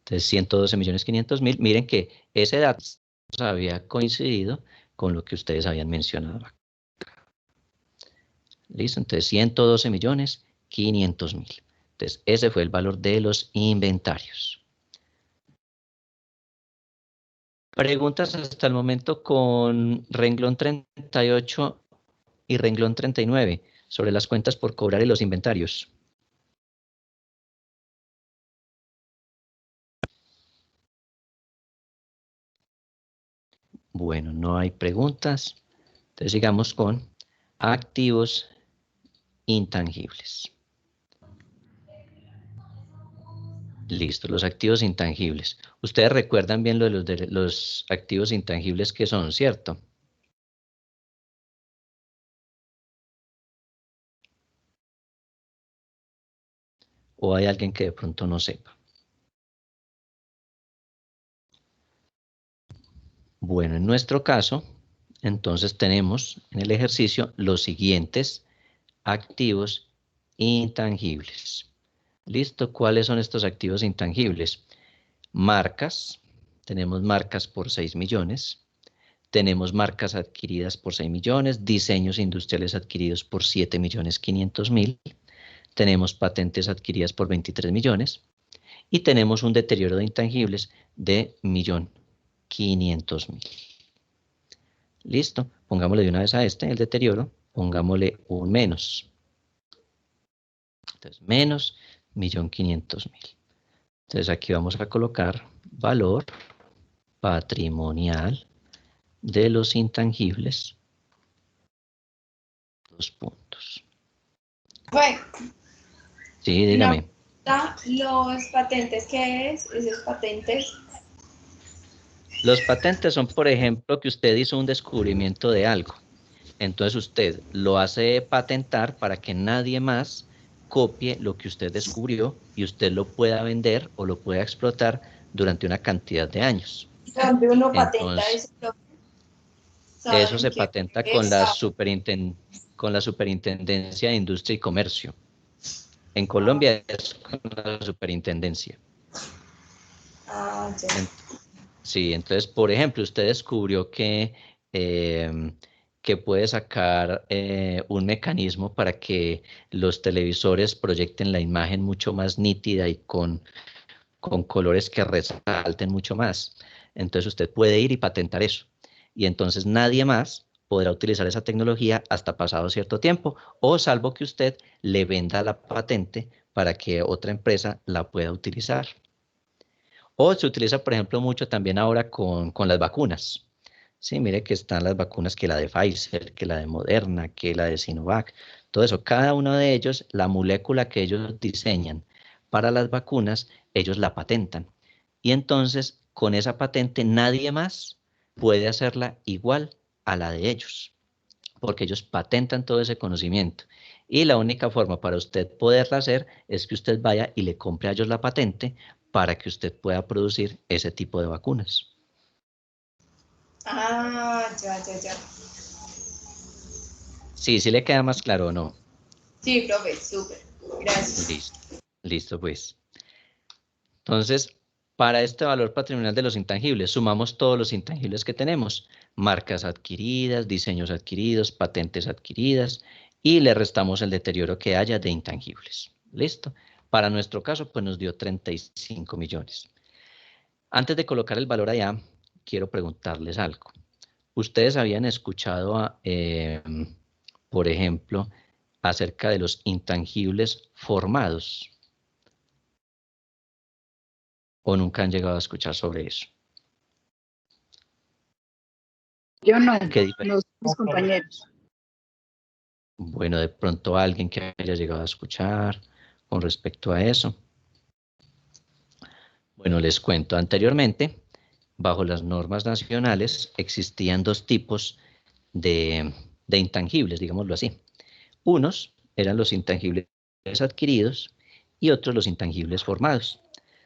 Entonces, 112.500.000. Miren que ese dato había coincidido con lo que ustedes habían mencionado acá. Listo, entonces 112.500.000. Entonces, ese fue el valor de los inventarios. Preguntas hasta el momento con renglón 38 y renglón 39 sobre las cuentas por cobrar y los inventarios. Bueno, no hay preguntas. Entonces sigamos con activos intangibles. Listo, los activos intangibles. Ustedes recuerdan bien lo de los activos intangibles que son, ¿cierto? ¿O hay alguien que de pronto no sepa? Bueno, en nuestro caso, entonces tenemos en el ejercicio los siguientes activos intangibles. ¿Listo? ¿Cuáles son estos activos intangibles? Marcas. Tenemos marcas por 6 millones. Tenemos marcas adquiridas por 6 millones. Diseños industriales adquiridos por 7.500.000. tenemos patentes adquiridas por 23 millones y tenemos un deterioro de intangibles de 1.500.000. Listo, pongámosle de una vez a este, el deterioro, pongámosle un menos. Entonces, menos 1.500.000. Entonces, aquí vamos a colocar valor patrimonial de los intangibles. 2 puntos. Bueno, Sí, dígame. los patentes, ¿qué es? Esos patentes. Los patentes son, por ejemplo, que usted hizo un descubrimiento de algo. Entonces usted lo hace patentar para que nadie más copie lo que usted descubrió y usted lo pueda vender o lo pueda explotar durante una cantidad de años. ¿Dónde uno patenta Entonces, eso? eso se ¿Saben qué patenta con la, es? con la Superintendencia de Industria y Comercio. En Colombia es con la Superintendencia. Ah, ya. Sí, entonces, por ejemplo, usted descubrió que puede sacar un mecanismo para que los televisores proyecten la imagen mucho más nítida y con colores que resalten mucho más. Entonces usted puede ir y patentar eso. Y entonces nadie más podrá utilizar esa tecnología hasta pasado cierto tiempo, o salvo que usted le venda la patente para que otra empresa la pueda utilizar. O se utiliza, por ejemplo, mucho también ahora con las vacunas. Sí, mire que están las vacunas, que la de Pfizer, que la de Moderna, que la de Sinovac, todo eso. Cada uno de ellos, la molécula que ellos diseñan para las vacunas, ellos la patentan. Y entonces, con esa patente, nadie más puede hacerla igual a la de ellos, porque ellos patentan todo ese conocimiento. Y la única forma para usted poderla hacer es que usted vaya y le compre a ellos la patente para que usted pueda producir ese tipo de vacunas. Ah, ya. Sí, sí le queda más claro o no. Sí, profe, súper. Gracias. Listo, listo pues. Entonces, para este valor patrimonial de los intangibles, sumamos todos los intangibles que tenemos, marcas adquiridas, diseños adquiridos, patentes adquiridas, y le restamos el deterioro que haya de intangibles. ¿Listo? Para nuestro caso, pues nos dio 35 millones. Antes de colocar el valor allá, quiero preguntarles algo. ¿Ustedes habían escuchado, por ejemplo, acerca de los intangibles formados? ¿O nunca han llegado a escuchar sobre eso? Yo no, ¿Qué diferencia? los compañeros. Bueno, de pronto alguien que haya llegado a escuchar con respecto a eso. Bueno, les cuento. Anteriormente, bajo las normas nacionales, existían 2 tipos de intangibles, digámoslo así. Unos eran los intangibles adquiridos y otros los intangibles formados.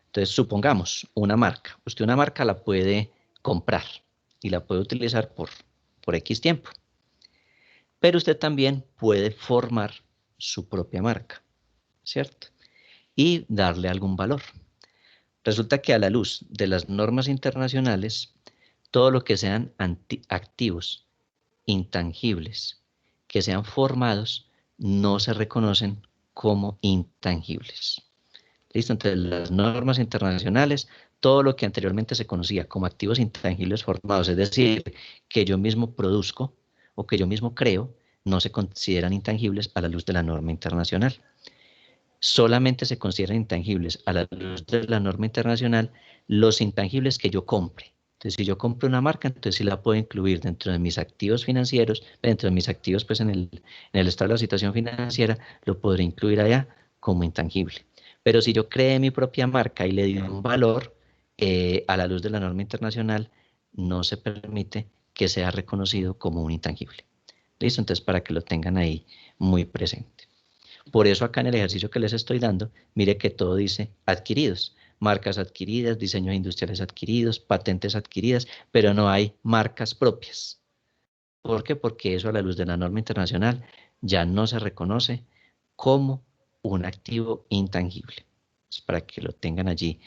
Entonces, supongamos una marca. Usted una marca la puede comprar y la puede utilizar por X tiempo. Pero usted también puede formar su propia marca, ¿cierto? Y darle algún valor. Resulta que a la luz de las normas internacionales, todo lo que sean activos, intangibles, que sean formados, no se reconocen como intangibles. ¿Listo? Entonces, las normas internacionales, todo lo que anteriormente se conocía como activos intangibles formados, es decir, que yo mismo produzco o que yo mismo creo, no se consideran intangibles a la luz de la norma internacional. Solamente se consideran intangibles a la luz de la norma internacional los intangibles que yo compre. Entonces, si yo compro una marca, entonces sí la puedo incluir dentro de mis activos financieros, dentro de mis activos pues en el estado de la situación financiera, lo podré incluir allá como intangible. Pero si yo creé mi propia marca y le di un valor, a la luz de la norma internacional, no se permite que sea reconocido como un intangible. ¿Listo? Entonces, para que lo tengan ahí muy presente. Por eso acá en el ejercicio que les estoy dando, mire que todo dice adquiridos. Marcas adquiridas, diseños industriales adquiridos, patentes adquiridas, pero no hay marcas propias. ¿Por qué? Porque eso a la luz de la norma internacional ya no se reconoce como un activo intangible. Es para que lo tengan allí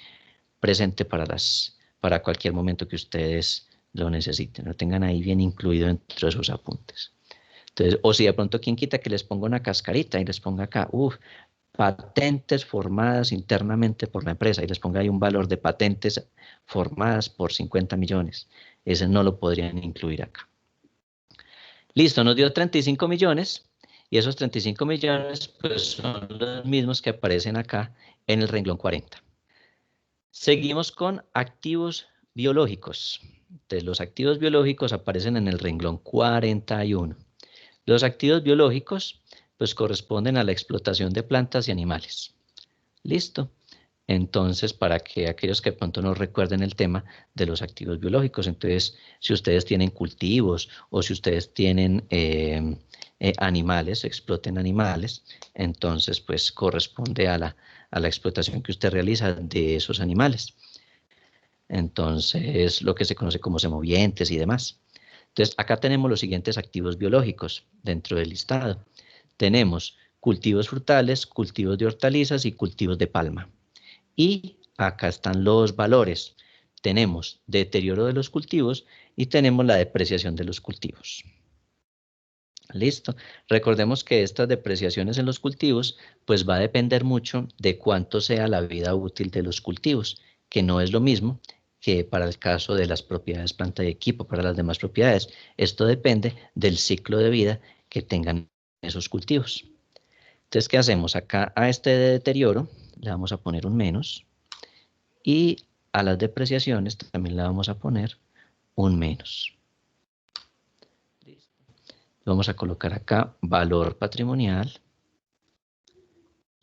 presente para cualquier momento que ustedes lo necesiten, lo tengan ahí bien incluido dentro de sus apuntes. Entonces, o si de pronto quien quita que les ponga una cascarita y les ponga acá, patentes formadas internamente por la empresa y les ponga ahí un valor de patentes formadas por 50 millones. Ese no lo podrían incluir acá. Listo, nos dio 35 millones y esos 35 millones pues son los mismos que aparecen acá en el renglón 40. Seguimos con activos biológicos. Entonces, los activos biológicos aparecen en el renglón 41. Los activos biológicos pues corresponden a la explotación de plantas y animales. ¿Listo? Entonces, para que aquellos que de pronto no recuerden el tema de los activos biológicos, entonces, si ustedes tienen cultivos o si ustedes tienen animales, exploten animales, entonces, pues, corresponde a la explotación que usted realiza de esos animales. Entonces, lo que se conoce como semovientes y demás. Entonces, acá tenemos los siguientes activos biológicos dentro del listado. Tenemos cultivos frutales, cultivos de hortalizas y cultivos de palma. Y acá están los valores. Tenemos deterioro de los cultivos y tenemos la depreciación de los cultivos. Listo. Recordemos que estas depreciaciones en los cultivos pues va a depender mucho de cuánto sea la vida útil de los cultivos, que no es lo mismo que para el caso de las propiedades planta y equipo, para las demás propiedades. Esto depende del ciclo de vida que tengan esos cultivos. Entonces, ¿qué hacemos? Acá a este deterioro le vamos a poner un menos y a las depreciaciones también le vamos a poner un menos. Listo. Vamos a colocar acá valor patrimonial.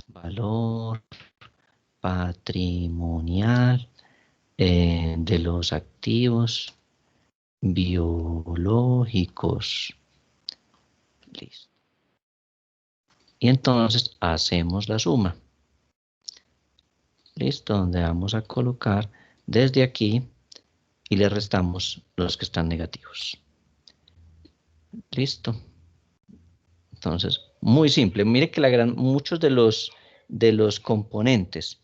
Valor patrimonial de los activos biológicos. Listo. Y entonces hacemos la suma. Listo, donde vamos a colocar desde aquí y le restamos los que están negativos. Listo. Entonces, muy simple. Mire que muchos de los componentes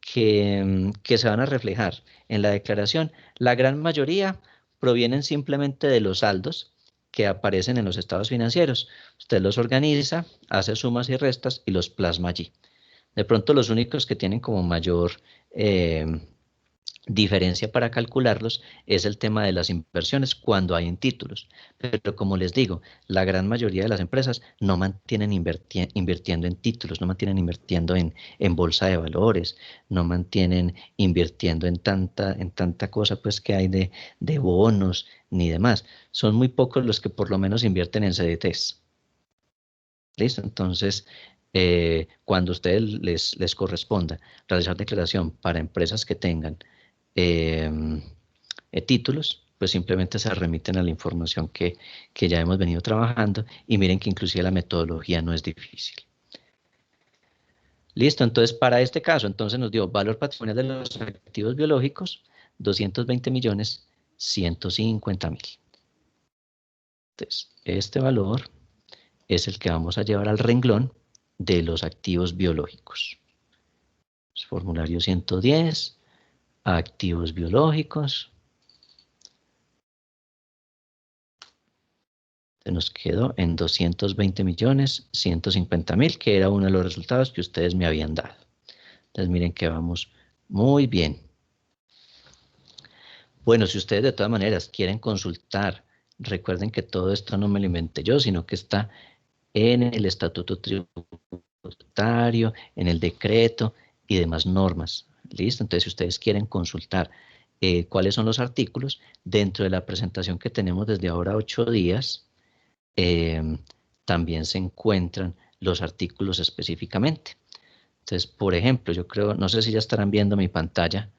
que se van a reflejar en la declaración, la gran mayoría provienen simplemente de los saldos que aparecen en los estados financieros. Usted los organiza, hace sumas y restas y los plasma allí. De pronto los únicos que tienen como mayor diferencia para calcularlos es el tema de las inversiones cuando hay en títulos. Pero como les digo, la gran mayoría de las empresas no mantienen invirtiendo en títulos, no mantienen invirtiendo en bolsa de valores, no mantienen invirtiendo en tanta cosa pues que hay de bonos ni demás. Son muy pocos los que por lo menos invierten en CDTs. ¿Listo? Entonces, cuando a ustedes les corresponda realizar declaración para empresas que tengan títulos, pues simplemente se remiten a la información que ya hemos venido trabajando y miren que inclusive la metodología no es difícil. Listo, entonces para este caso, entonces nos dio valor patrimonial de los activos biológicos, 220.150.000. Entonces, este valor es el que vamos a llevar al renglón de los activos biológicos. Formulario 110, activos biológicos. Se nos quedó en 220.150.000, que era uno de los resultados que ustedes me habían dado. Entonces miren que vamos muy bien. Bueno, si ustedes de todas maneras quieren consultar, recuerden que todo esto no me lo inventé yo, sino que está en el estatuto tributario, en el decreto y demás normas. ¿Listo? Entonces, si ustedes quieren consultar cuáles son los artículos, dentro de la presentación que tenemos desde ahora 8 días, también se encuentran los artículos específicamente. Entonces, por ejemplo, yo creo, no sé si ya estarán viendo mi pantalla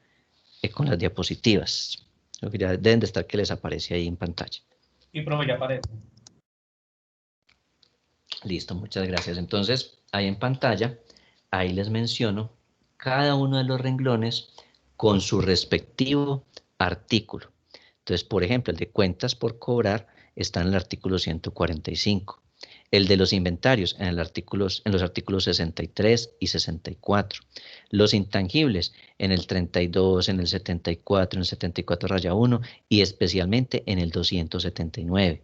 con las diapositivas. Creo que ya deben de estar que les aparece ahí en pantalla. Sí, profe, ya aparece. Listo, muchas gracias. Entonces, ahí en pantalla, ahí les menciono cada uno de los renglones con su respectivo artículo. Entonces, por ejemplo, el de cuentas por cobrar está en el artículo 145. El de los inventarios en los artículos 63 y 64. Los intangibles en el 32, en el 74, en el 74-1 y especialmente en el 279.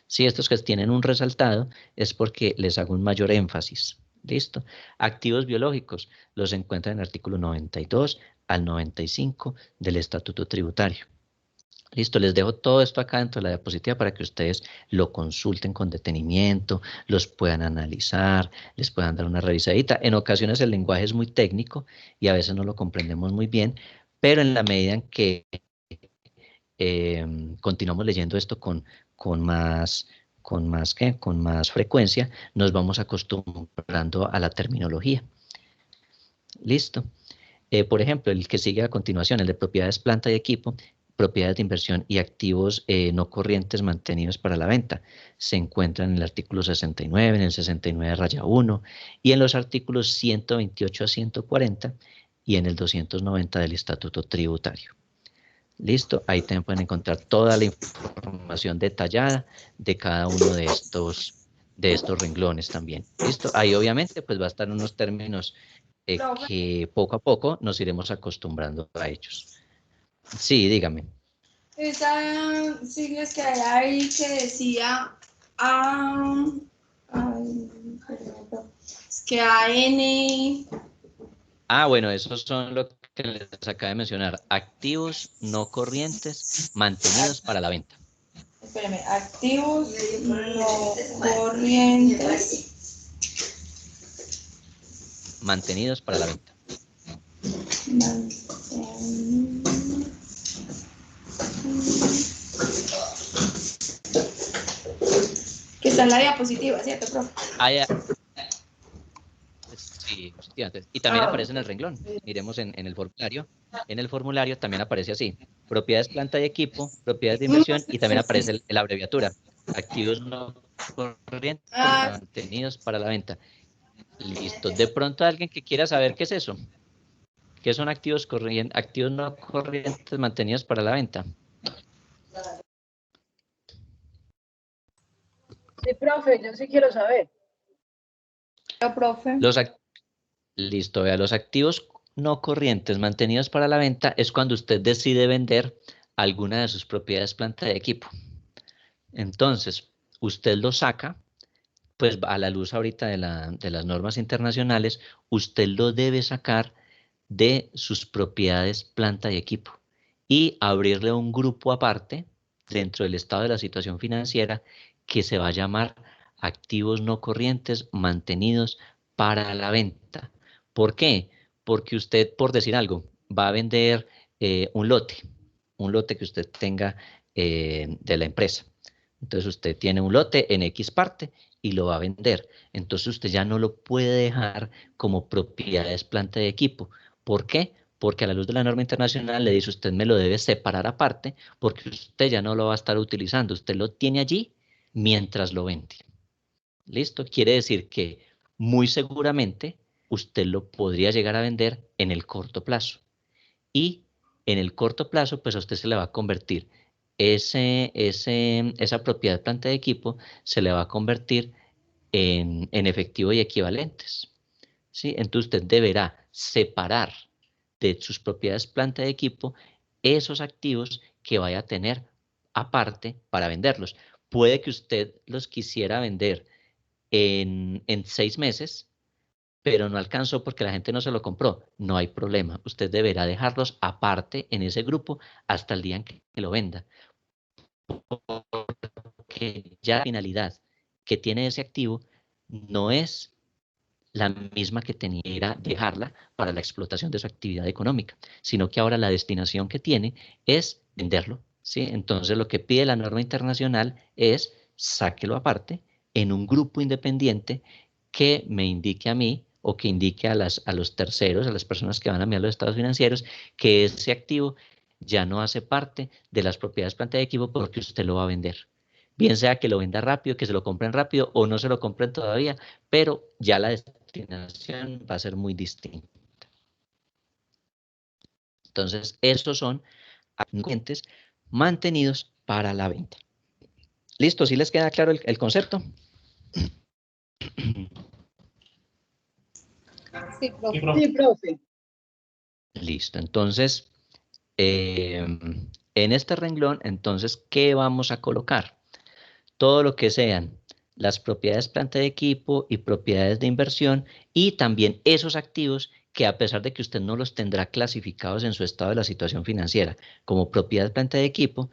Si estos que tienen un resaltado es porque les hago un mayor énfasis, ¿Listo? Activos biológicos los encuentran en el artículo 92 al 95 del Estatuto Tributario. Listo, les dejo todo esto acá dentro de la diapositiva para que ustedes lo consulten con detenimiento, los puedan analizar, les puedan dar una revisadita. En ocasiones el lenguaje es muy técnico y a veces no lo comprendemos muy bien, pero en la medida en que continuamos leyendo esto con más frecuencia, nos vamos acostumbrando a la terminología. Listo. Por ejemplo, el que sigue a continuación, el de propiedades, planta y equipo, propiedades de inversión y activos no corrientes mantenidos para la venta. Se encuentran en el artículo 69, en el 69-1 y en los artículos 128 a 140 y en el 290 del Estatuto Tributario. Listo, ahí también pueden encontrar toda la información detallada de cada uno de estos renglones también. Listo, ahí obviamente pues va a estar unos términos que poco a poco nos iremos acostumbrando a ellos. Sí, dígame. Esa siglas que hay ahí que decía es que AN. Ah, bueno, esos son lo que les acabo de mencionar. Activos no corrientes mantenidos para la venta. Espérame, activos no corrientes. Mantenidos para la venta. Que está en la diapositiva, ¿cierto, profe? Sí, y también aparece en el renglón. Miremos en el formulario. En el formulario también aparece así. Propiedades, planta y equipo, propiedades de inversión y también aparece la abreviatura. Activos no corrientes mantenidos para la venta. Listo. De pronto alguien que quiera saber qué es eso. ¿Qué son activos no corrientes mantenidos para la venta? Sí, profe, yo sí quiero saber. Profe. Listo, vea, los activos no corrientes mantenidos para la venta es cuando usted decide vender alguna de sus propiedades, planta y equipo. Entonces, usted lo saca, pues a la luz ahorita de las normas internacionales, usted lo debe sacar de sus propiedades, planta y equipo y abrirle un grupo aparte dentro del estado de la situación financiera que se va a llamar activos no corrientes mantenidos para la venta. ¿Por qué? Porque usted, por decir algo, va a vender un lote que usted tenga de la empresa. Entonces usted tiene un lote en X parte y lo va a vender. Entonces usted ya no lo puede dejar como propiedades, planta y equipo. ¿Por qué? Porque a la luz de la norma internacional le dice usted me lo debe separar aparte porque usted ya no lo va a estar utilizando. Usted lo tiene allí mientras lo vende. ¿Listo? Quiere decir que muy seguramente usted lo podría llegar a vender en el corto plazo. Y en el corto plazo, pues a usted se le va a convertir esa propiedad, planta de equipo, se le va a convertir en efectivo y equivalentes. ¿Sí? Entonces usted deberá separar de sus propiedades, planta de equipo, esos activos que vaya a tener aparte para venderlos. Puede que usted los quisiera vender en 6 meses, pero no alcanzó porque la gente no se lo compró. No hay problema. Usted deberá dejarlos aparte en ese grupo hasta el día en que lo venda. Porque ya la finalidad que tiene ese activo no es la misma que tenía, era dejarla para la explotación de su actividad económica, sino que ahora la destinación que tiene es venderlo, ¿sí? Entonces lo que pide la norma internacional es sáquelo aparte en un grupo independiente que me indique a mí o que indique a los terceros, a las personas que van a mirar los estados financieros, que ese activo ya no hace parte de las propiedades, planta y equipo porque usted lo va a vender. Bien sea que lo venda rápido, que se lo compren rápido o no se lo compren todavía, pero ya la destinación va a ser muy distinta. Entonces, estos son clientes mantenidos para la venta. ¿Listo? ¿Sí les queda claro el concepto? Sí, profe. Sí, profe. Listo. Entonces, en este renglón, entonces, ¿qué vamos a colocar? Todo lo que sean las propiedades planta de equipo y propiedades de inversión, y también esos activos que, a pesar de que usted no los tendrá clasificados en su estado de la situación financiera como propiedad planta de equipo,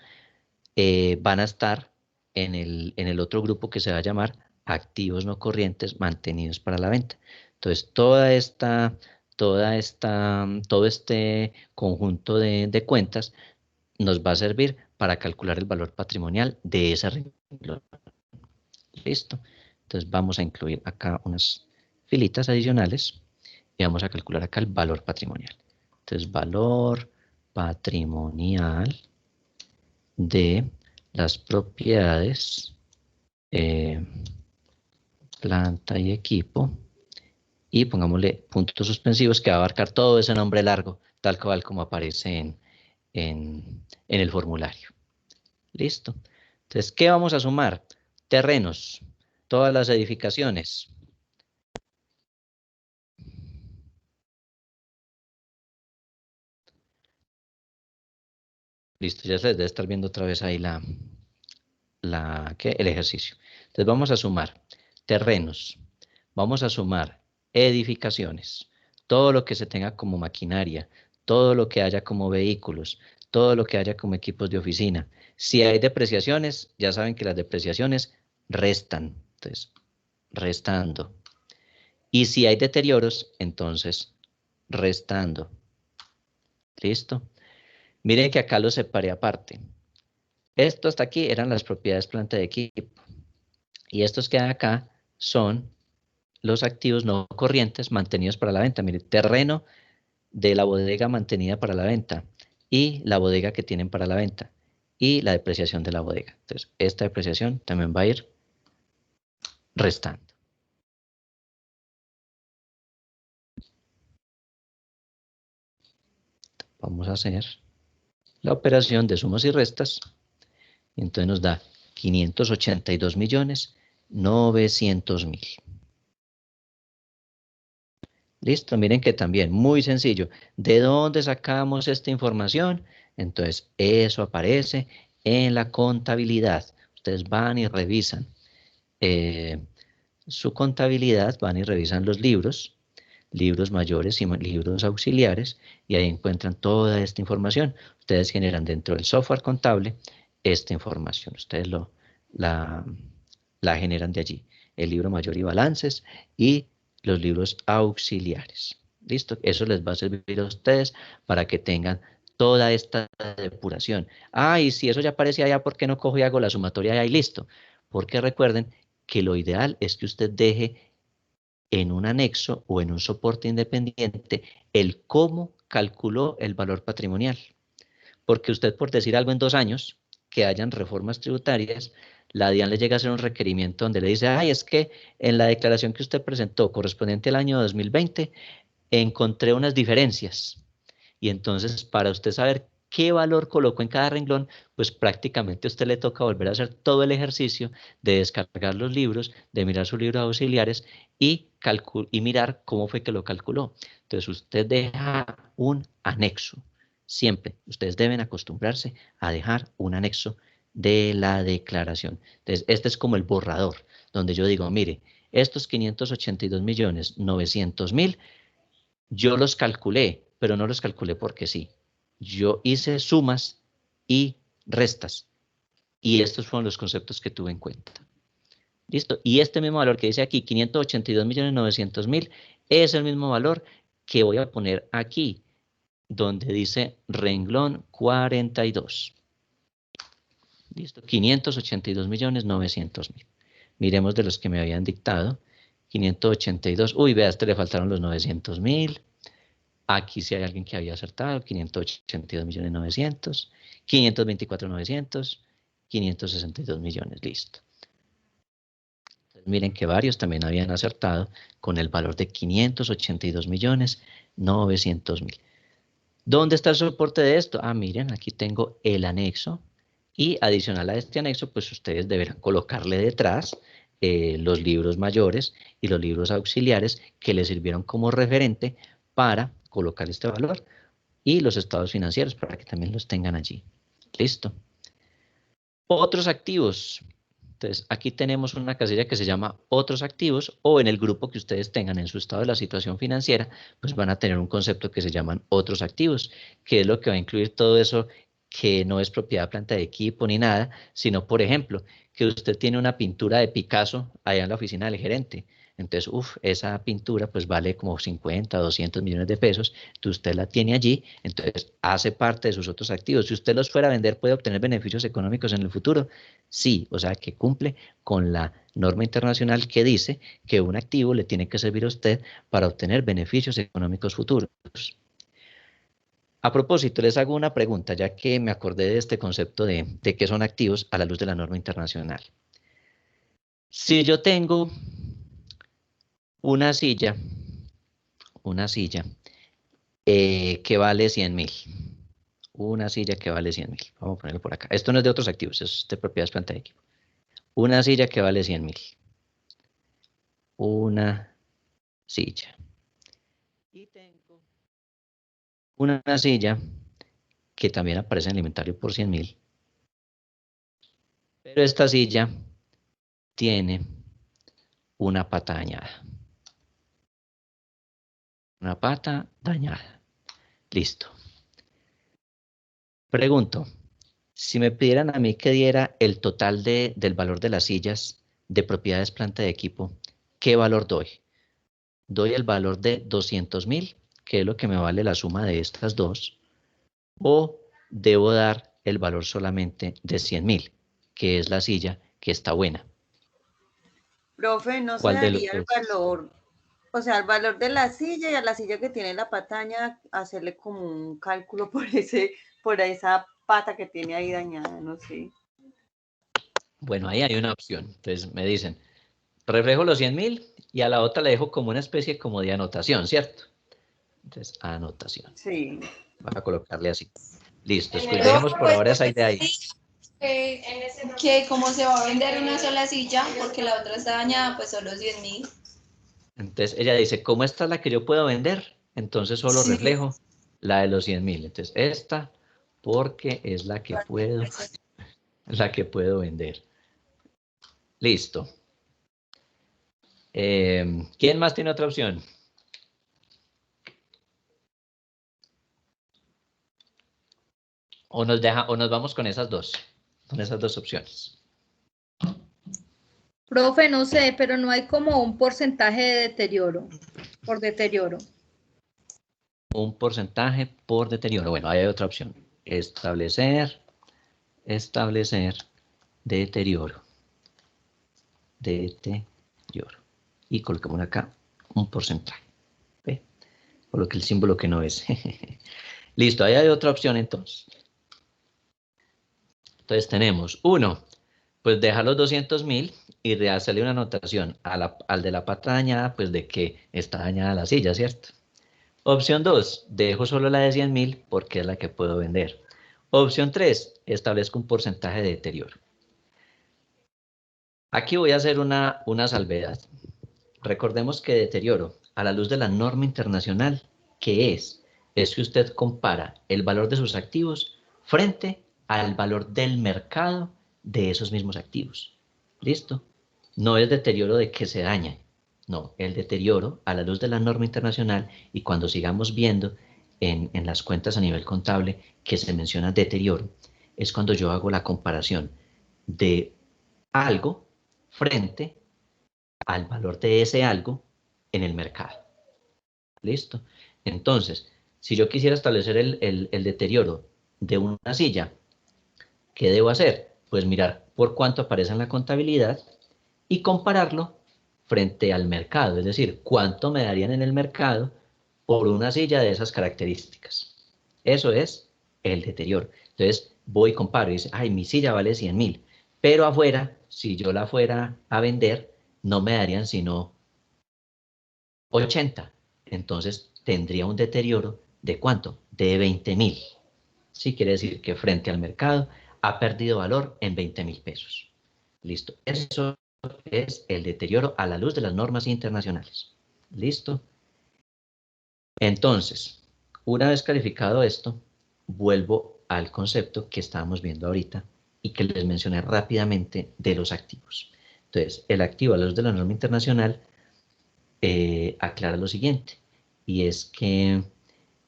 van a estar en el otro grupo que se va a llamar activos no corrientes mantenidos para la venta. Entonces, todo este conjunto de cuentas nos va a servir para calcular el valor patrimonial de ese renglón. Listo. Entonces vamos a incluir acá unas filitas adicionales y vamos a calcular acá el valor patrimonial. Entonces, valor patrimonial de las propiedades planta y equipo, y pongámosle puntos suspensivos que va a abarcar todo ese nombre largo, tal cual como aparece en el formulario. Listo. Entonces, ¿qué vamos a sumar? Terrenos, todas las edificaciones. Listo, ya se les debe estar viendo otra vez ahí el ejercicio. Entonces vamos a sumar terrenos, vamos a sumar edificaciones, todo lo que se tenga como maquinaria, todo lo que haya como vehículos, todo lo que haya como equipos de oficina. Si hay depreciaciones, ya saben que las depreciaciones restan, entonces restando. Y si hay deterioros, entonces restando. ¿Listo? Miren que acá lo separé aparte. Esto hasta aquí eran las propiedades planta de equipo. Y estos que hay acá son los activos no corrientes mantenidos para la venta. Mire, terreno de la bodega mantenida para la venta y la bodega que tienen para la venta y la depreciación de la bodega. Entonces, esta depreciación también va a ir restando. Vamos a hacer la operación de sumas y restas. Y entonces nos da 582.900.000. Listo, miren que también, muy sencillo. ¿De dónde sacamos esta información? Entonces, eso aparece en la contabilidad. Ustedes van y revisan su contabilidad, van y revisan los libros mayores y libros auxiliares, y ahí encuentran toda esta información. Ustedes generan dentro del software contable esta información. Ustedes la generan de allí. El libro mayor y balances y los libros auxiliares. ¿Listo? Eso les va a servir a ustedes para que tengan toda esta depuración. Ah, y si eso ya aparece allá, ¿por qué no cojo y hago la sumatoria allá y listo? Porque recuerden que lo ideal es que usted deje en un anexo o en un soporte independiente el cómo calculó el valor patrimonial. Porque usted, por decir algo, en 2 años que hayan reformas tributarias, la DIAN le llega a hacer un requerimiento donde le dice, ay, es que en la declaración que usted presentó correspondiente al año 2020, encontré unas diferencias. Y entonces, para usted saber qué valor colocó en cada renglón, pues prácticamente a usted le toca volver a hacer todo el ejercicio de descargar los libros, de mirar sus libros auxiliares y mirar cómo fue que lo calculó. Entonces, usted deja un anexo. Siempre, ustedes deben acostumbrarse a dejar un anexo de la declaración. Entonces, este es como el borrador, donde yo digo, mire, estos 582.900.000, yo los calculé, pero no los calculé porque sí. Yo hice sumas y restas, y estos fueron los conceptos que tuve en cuenta. ¿Listo? Y este mismo valor que dice aquí, 582.900.000, es el mismo valor que voy a poner aquí, donde dice renglón 42. Listo, 582.900.000. Miremos de los que me habían dictado. 582, uy, vea, a este le faltaron los 900.000. Aquí sí hay alguien que había acertado, 582.900.000, 524.900, 562 millones, listo. Entonces, miren que varios también habían acertado con el valor de 582.900.000. ¿Dónde está el soporte de esto? Ah, miren, aquí tengo el anexo, y adicional a este anexo, pues ustedes deberán colocarle detrás los libros mayores y los libros auxiliares que les sirvieron como referente para colocar este valor, y los estados financieros para que también los tengan allí. Listo. Otros activos. Entonces, aquí tenemos una casilla que se llama otros activos, o en el grupo que ustedes tengan en su estado de la situación financiera, pues van a tener un concepto que se llaman otros activos, que es lo que va a incluir todo eso que no es propiedad, planta de equipo ni nada, sino, por ejemplo, que usted tiene una pintura de Picasso allá en la oficina del gerente. Entonces, esa pintura pues vale como 50, 200 millones de pesos, entonces usted la tiene allí, entonces hace parte de sus otros activos. Si usted los fuera a vender, ¿puede obtener beneficios económicos en el futuro? Sí, o sea que cumple con la norma internacional que dice que un activo le tiene que servir a usted para obtener beneficios económicos futuros. A propósito, les hago una pregunta, ya que me acordé de este concepto de qué son activos a la luz de la norma internacional. Si yo tengo una silla que vale 100.000, una silla que vale 100.000, vamos a ponerlo por acá. Esto no es de otros activos, es de propiedades, planta de equipo. Una silla que vale 100.000. Una silla. Y tengo una silla que también aparece en el inventario por 100.000. Pero esta silla tiene una pata dañada. Una pata dañada. Listo. Pregunto, si me pidieran a mí que diera el total del valor de las sillas de propiedades, planta de equipo, ¿qué valor doy? ¿Doy el valor de 200.000, que es lo que me vale la suma de estas dos? ¿O debo dar el valor solamente de 100.000, que es la silla que está buena? Profe, ¿no se daría el valor, o sea, el valor de la silla y a la silla que tiene la pataña, hacerle como un cálculo por esa pata que tiene ahí dañada, no sé? Bueno, ahí hay una opción. Entonces me dicen, reflejo los 100.000 y a la otra le dejo como una especie como de anotación, ¿cierto? Entonces, anotación. Sí. Voy a colocarle así. Listo, dejemos por ahora esa idea ahí. Que como se va a vender una sola silla, porque la otra está dañada, pues solo 100.000. Entonces ella dice, como esta es la que yo puedo vender, entonces solo Sí. reflejo la de los 100.000. Entonces esta, porque es la que puedo vender. Listo. ¿Quién más tiene otra opción? O nos vamos con esas dos opciones. Profe, no sé, pero no hay como un porcentaje de deterioro, por deterioro. Un porcentaje por deterioro. Bueno, ahí hay otra opción. Establecer deterioro. Y colocamos acá un porcentaje. ¿Ve? Coloque el símbolo que no es. Listo, ahí hay otra opción entonces. Entonces tenemos, uno, pues dejar los 200.000 y hacerle una anotación al de la pata dañada, pues de que está dañada la silla, ¿cierto? Opción 2, dejo solo la de 100.000 porque es la que puedo vender. Opción 3, establezco un porcentaje de deterioro. Aquí voy a hacer una salvedad. Recordemos que deterioro, a la luz de la norma internacional, ¿qué es? Es que usted compara el valor de sus activos frente al valor del mercado de esos mismos activos. ¿Listo? No es deterioro de que se daña. No, el deterioro a la luz de la norma internacional, y cuando sigamos viendo en las cuentas a nivel contable que se menciona deterioro, es cuando yo hago la comparación de algo frente al valor de ese algo en el mercado. ¿Listo? Entonces, si yo quisiera establecer el deterioro de una silla, ¿qué debo hacer? Pues mirar por cuánto aparece en la contabilidad y compararlo frente al mercado, es decir, cuánto me darían en el mercado por una silla de esas características. Eso es el deterioro. Entonces, voy y comparo y dice, ay, mi silla vale 100.000, pero afuera, si yo la fuera a vender, no me darían sino 80. Entonces, tendría un deterioro ¿de cuánto? De 20.000. Sí, quiere decir que frente al mercado ha perdido valor en 20.000 pesos. Listo. Eso es el deterioro a la luz de las normas internacionales. ¿Listo? Entonces, una vez calificado esto, vuelvo al concepto que estábamos viendo ahorita y que les mencioné rápidamente de los activos. Entonces, el activo a la luz de la norma internacional aclara lo siguiente, y es que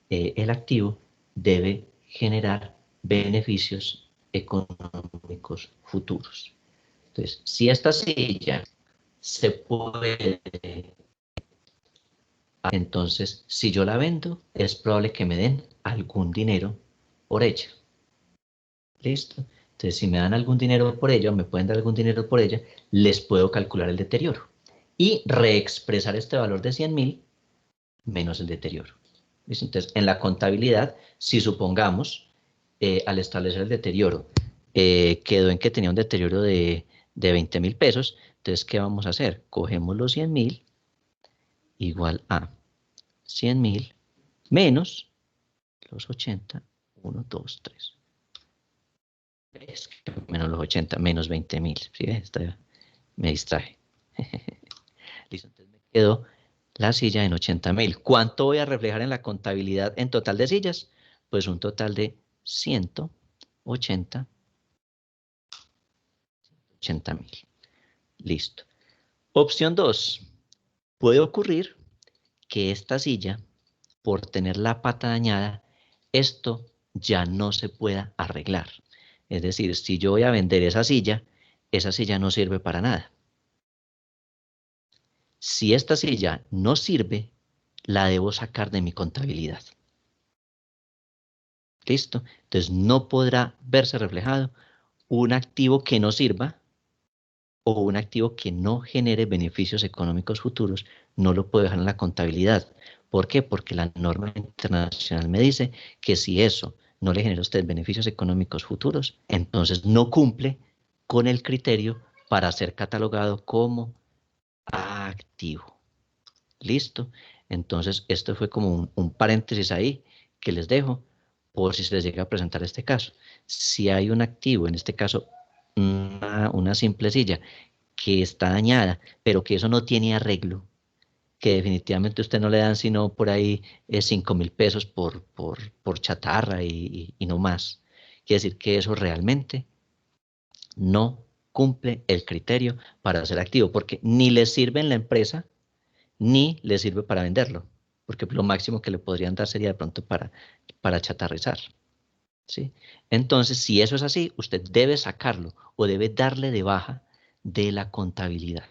el activo debe generar beneficios económicos futuros. Entonces, si esta silla se puede, entonces, si yo la vendo, es probable que me den algún dinero por ella. ¿Listo? Entonces, si me dan algún dinero por ella, o me pueden dar algún dinero por ella, les puedo calcular el deterioro y reexpresar este valor de 100.000 menos el deterioro. ¿Listo? Entonces, en la contabilidad, si supongamos, al establecer el deterioro, quedó en que tenía un deterioro de 20.000 pesos, entonces, ¿qué vamos a hacer? Cogemos los 100.000 igual a 100.000 menos los 80, 1, 2, 3. Es que menos los 80, menos 20.000. ¿Sí? Me distraje. Listo, entonces me quedó la silla en 80.000. ¿Cuánto voy a reflejar en la contabilidad en total de sillas? Pues un total de 180.000. Listo. Opción 2. Puede ocurrir que esta silla, por tener la pata dañada, esto ya no se pueda arreglar. Es decir, si yo voy a vender esa silla no sirve para nada. Si esta silla no sirve, la debo sacar de mi contabilidad. ¿Listo? Entonces no podrá verse reflejado un activo que no sirva o un activo que no genere beneficios económicos futuros, no lo puedo dejar en la contabilidad. ¿Por qué? Porque la norma internacional me dice que si eso no le genera a usted beneficios económicos futuros, entonces no cumple con el criterio para ser catalogado como activo. ¿Listo? Entonces, esto fue como un paréntesis ahí que les dejo por si se les llega a presentar este caso. Si hay un activo, en este caso una simple silla, que está dañada, pero que eso no tiene arreglo, que definitivamente usted no le dan sino por ahí 5.000 pesos por chatarra y no más. Quiere decir que eso realmente no cumple el criterio para ser activo, porque ni le sirve en la empresa, ni le sirve para venderlo, porque lo máximo que le podrían dar sería de pronto para chatarrizar. ¿Sí? Entonces, si eso es así, usted debe sacarlo o debe darle de baja de la contabilidad.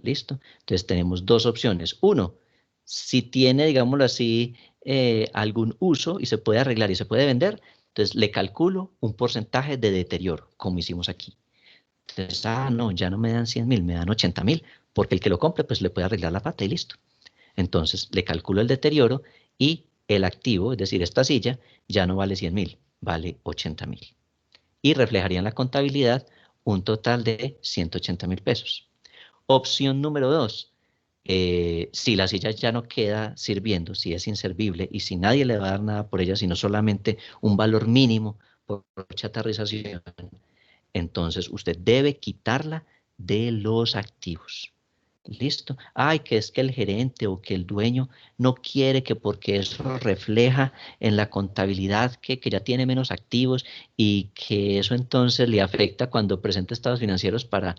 ¿Listo? Entonces tenemos dos opciones. Uno, si tiene, digámoslo así, algún uso y se puede arreglar y se puede vender, entonces le calculo un porcentaje de deterioro, como hicimos aquí. Entonces, no, ya no me dan 100.000, me dan 80.000, porque el que lo compre, pues le puede arreglar la pata y listo. Entonces, le calculo el deterioro y el activo, es decir, esta silla, ya no vale 100.000, vale 80.000. Y reflejaría en la contabilidad un total de 180.000 pesos. Opción número 2, si la silla ya no queda sirviendo, si es inservible y si nadie le va a dar nada por ella, sino solamente un valor mínimo por chatarrización, entonces usted debe quitarla de los activos. ¿Listo? Ay, que es que el gerente o que el dueño no quiere que porque eso refleja en la contabilidad que ya tiene menos activos y que eso entonces le afecta cuando presenta estados financieros para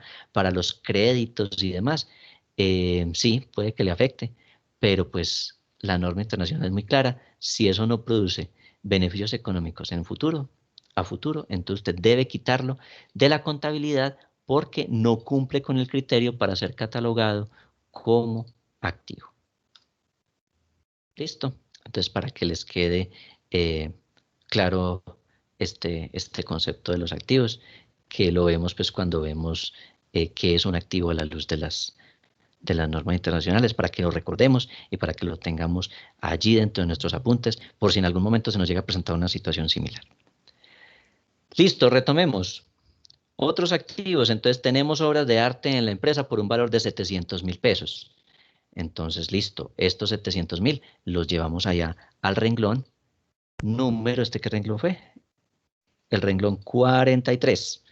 los créditos y demás. Sí, puede que le afecte, pero pues la norma internacional es muy clara. Si eso no produce beneficios económicos en futuro, a futuro, entonces usted debe quitarlo de la contabilidad porque no cumple con el criterio para ser catalogado como activo. ¿Listo? Entonces, para que les quede claro este concepto de los activos, que lo vemos pues cuando vemos qué es un activo a la luz de las normas internacionales, para que lo recordemos y para que lo tengamos allí dentro de nuestros apuntes, por si en algún momento se nos llega a presentar una situación similar. Listo, retomemos. Otros activos, entonces tenemos obras de arte en la empresa por un valor de 700.000 pesos. Entonces, listo, estos 700.000 los llevamos allá al renglón número, ¿qué renglón fue? El renglón 43.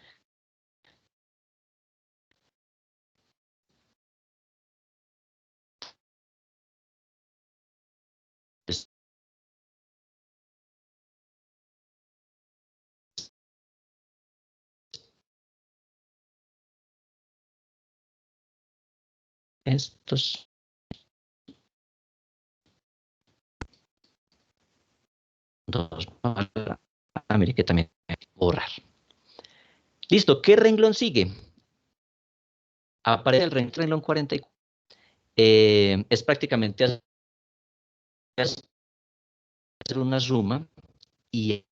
estos dos valores. Mire que también hay que borrar. Listo, ¿qué renglón sigue? Aparece el renglón 44. Es prácticamente hacer una suma y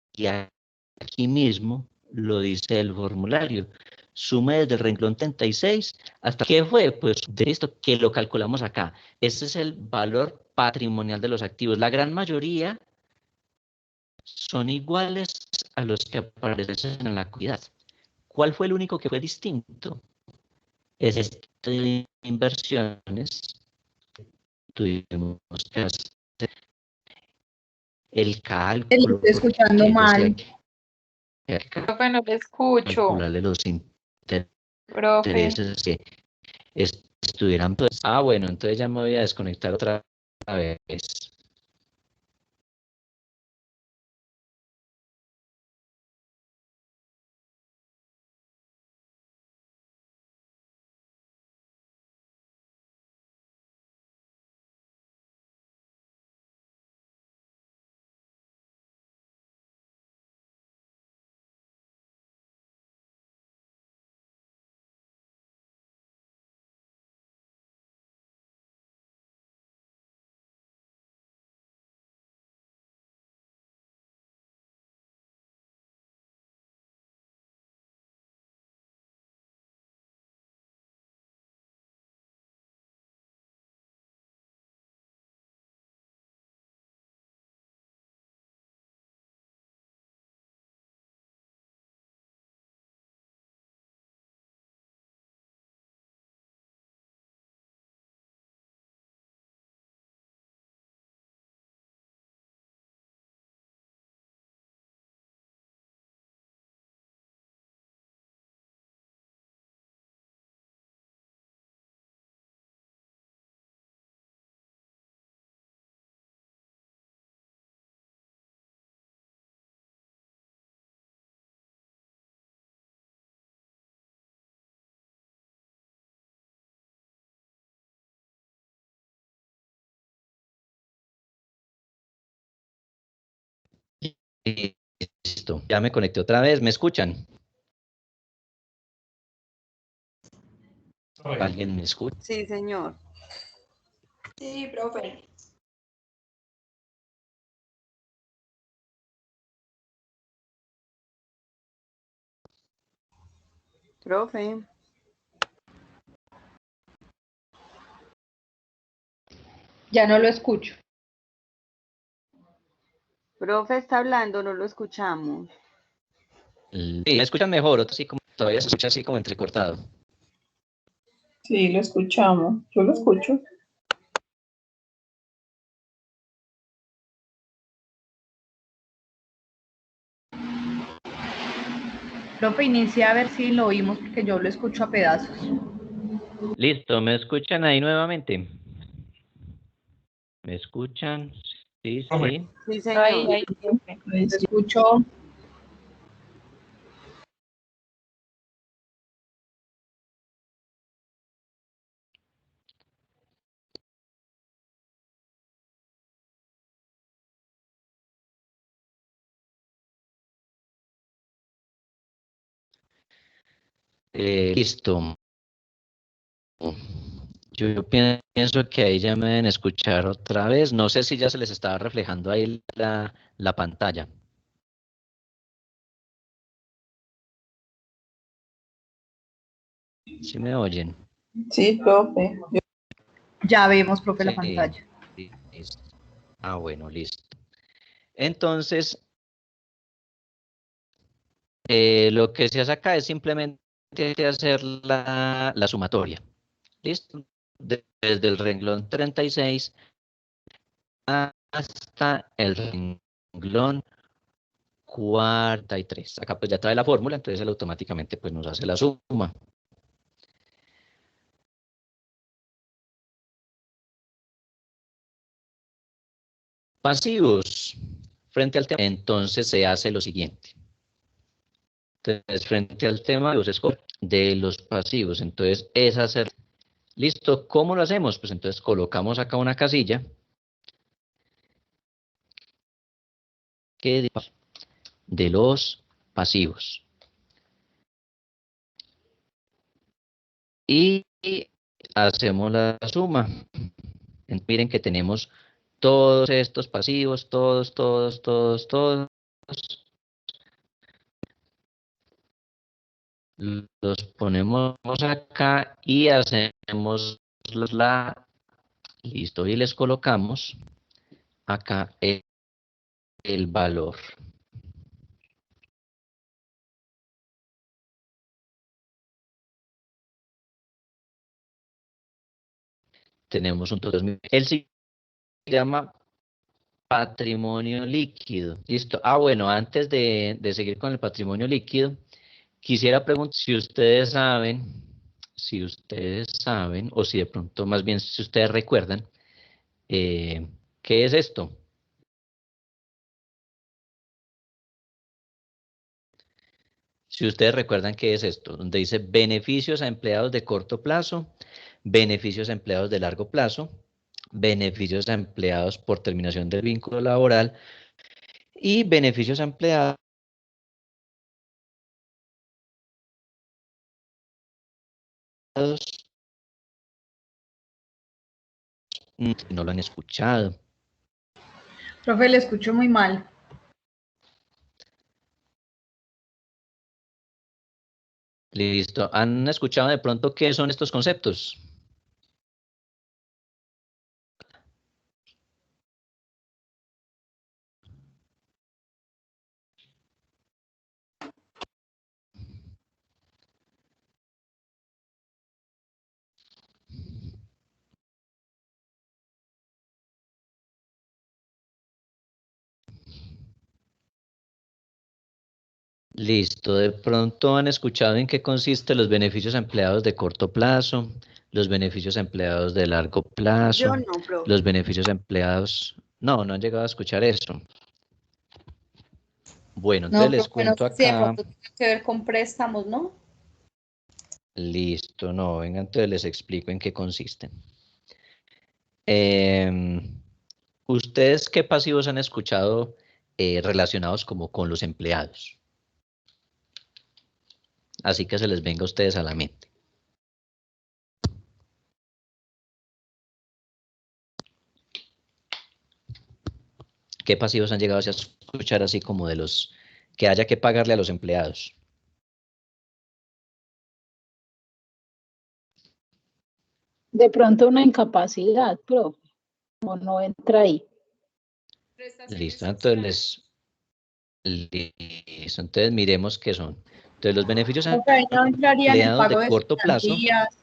aquí mismo lo dice el formulario. Suma desde el renglón 36 hasta... ¿Qué fue? Pues de esto que lo calculamos acá. Ese es el valor patrimonial de los activos. La gran mayoría son iguales a los que aparecen en la actividad. ¿Cuál fue el único que fue distinto? Es este de inversiones. Tuvimos que hacer el cálculo. Estoy escuchando mal. Profe, no le escucho. Calcularle los Profe. intereses que estuvieran. Pues, bueno, entonces ya me voy a desconectar otra vez. Listo, ya me conecté otra vez, ¿me escuchan? ¿Alguien me escucha? Sí, señor. Sí, profe. Profe. Ya no lo escucho. Profe está hablando, no lo escuchamos. Sí, ¿me escuchan mejor? Otro sí, como, todavía se escucha así como entrecortado. Sí, lo escuchamos. Yo lo escucho. Profe, inicia a ver si lo oímos porque yo lo escucho a pedazos. Listo, ¿me escuchan ahí nuevamente? ¿Me escuchan? Sí, sí. Sí, señor. Ahí, profe. Lo escucho. Listo. Yo pienso que ahí ya me deben escuchar otra vez. No sé si ya se les estaba reflejando ahí la pantalla. ¿Sí me oyen? Sí, profe. Ya vemos, profe, la Sí, pantalla. sí, listo. Bueno, listo. Entonces, lo que se hace acá es simplemente hacer la sumatoria. ¿Listo? Desde el renglón 36 hasta el renglón 43. Acá pues ya trae la fórmula, entonces él automáticamente pues nos hace la suma. Pasivos. Frente al tema, entonces se hace lo siguiente. Entonces, frente al tema de los pasivos, entonces es hacer ¿Listo? ¿Cómo lo hacemos? Pues entonces colocamos acá una casilla que de los pasivos. Y hacemos la suma. Miren que tenemos todos estos pasivos, todos. Los ponemos acá y hacemos listo, y les colocamos acá el valor. Tenemos un total. Él se llama patrimonio líquido. Listo. Bueno, antes de seguir con el patrimonio líquido, quisiera preguntar si ustedes saben, o si de pronto, más bien, si ustedes recuerdan, ¿qué es esto? Si ustedes recuerdan qué es esto, donde dice beneficios a empleados de corto plazo, beneficios a empleados de largo plazo, beneficios a empleados por terminación del vínculo laboral y beneficios a empleados. No lo han escuchado. Profe, le escucho muy mal. Listo. ¿Han escuchado de pronto qué son estos conceptos? Listo, de pronto han escuchado en qué consisten los beneficios a empleados de corto plazo, los beneficios a empleados de largo plazo, Yo no, profe. los beneficios a empleados... No han llegado a escuchar eso. Bueno, entonces les cuento no sé si de acá. pronto tiene que ver con préstamos, ¿no? Listo, no, venga, entonces les explico en qué consisten. ¿Ustedes qué pasivos han escuchado relacionados como con los empleados? Así que se les venga a ustedes a la mente. ¿Qué pasivos han llegado a escuchar así como de los que haya que pagarle a los empleados? De pronto una incapacidad, profe, o no entra ahí. Listo, entonces entonces miremos qué son. Entonces los beneficios a No entraría en el empleados pago de corto plazo. cesantías.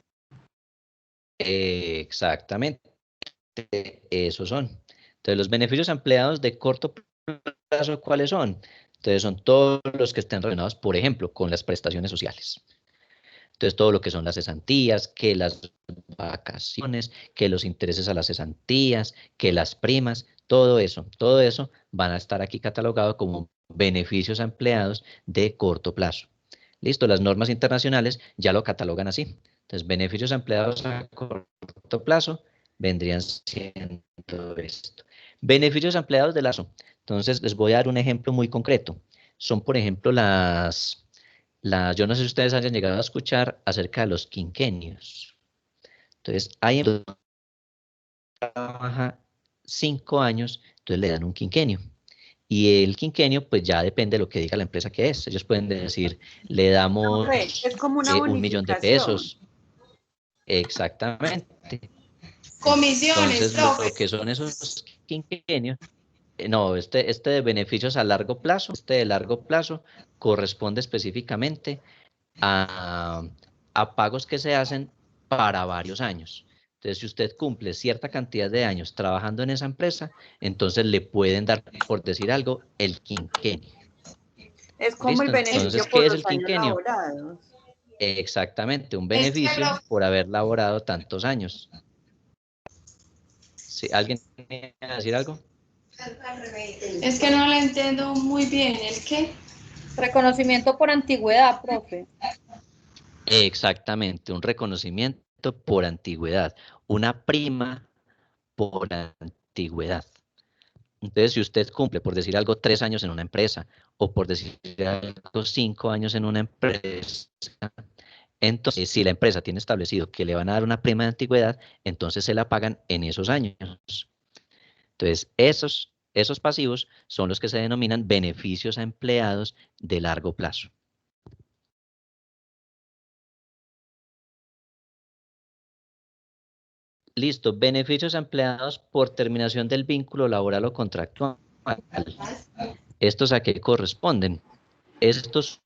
Exactamente, esos son. Entonces los beneficios a empleados de corto plazo, ¿cuáles son? Entonces son todos los que estén relacionados, por ejemplo, con las prestaciones sociales. Entonces todo lo que son las cesantías, que las vacaciones, que los intereses a las cesantías, que las primas, todo eso van a estar aquí catalogados como beneficios a empleados de corto plazo. Listo, las normas internacionales ya lo catalogan así. Entonces, beneficios a empleados a corto plazo vendrían siendo esto. Beneficios a empleados de largo. Entonces, les voy a dar un ejemplo muy concreto. Son, por ejemplo, yo no sé si ustedes hayan llegado a escuchar acerca de los quinquenios. Entonces, hay trabaja 5 años, entonces le dan un quinquenio. Y el quinquenio, pues ya depende de lo que diga la empresa que es. Ellos pueden decir, le damos Es como una 1 millón de pesos. Exactamente. Comisiones, Entonces, lo que son esos quinquenios, no, este de beneficios a largo plazo, de largo plazo, corresponde específicamente a pagos que se hacen para varios años. Entonces, si usted cumple cierta cantidad de años trabajando en esa empresa, entonces le pueden dar, por decir algo, el quinquenio. Es como el beneficio entonces, por ¿qué es los el años quinquenio? laborados. Exactamente, un beneficio por haber laborado tantos años. ¿Sí? ¿Alguien quiere decir algo? Es que no lo entiendo muy bien. ¿El qué? Reconocimiento por antigüedad, profe. Exactamente, un reconocimiento por antigüedad, una prima por antigüedad. Entonces, si usted cumple, por decir algo, 3 años en una empresa, o por decir algo, 5 años en una empresa, entonces, si la empresa tiene establecido que le van a dar una prima de antigüedad, entonces se la pagan en esos años. Entonces, esos pasivos son los que se denominan beneficios a empleados de largo plazo. Listo, beneficios a empleados por terminación del vínculo laboral o contractual. ¿Estos a qué corresponden? Estos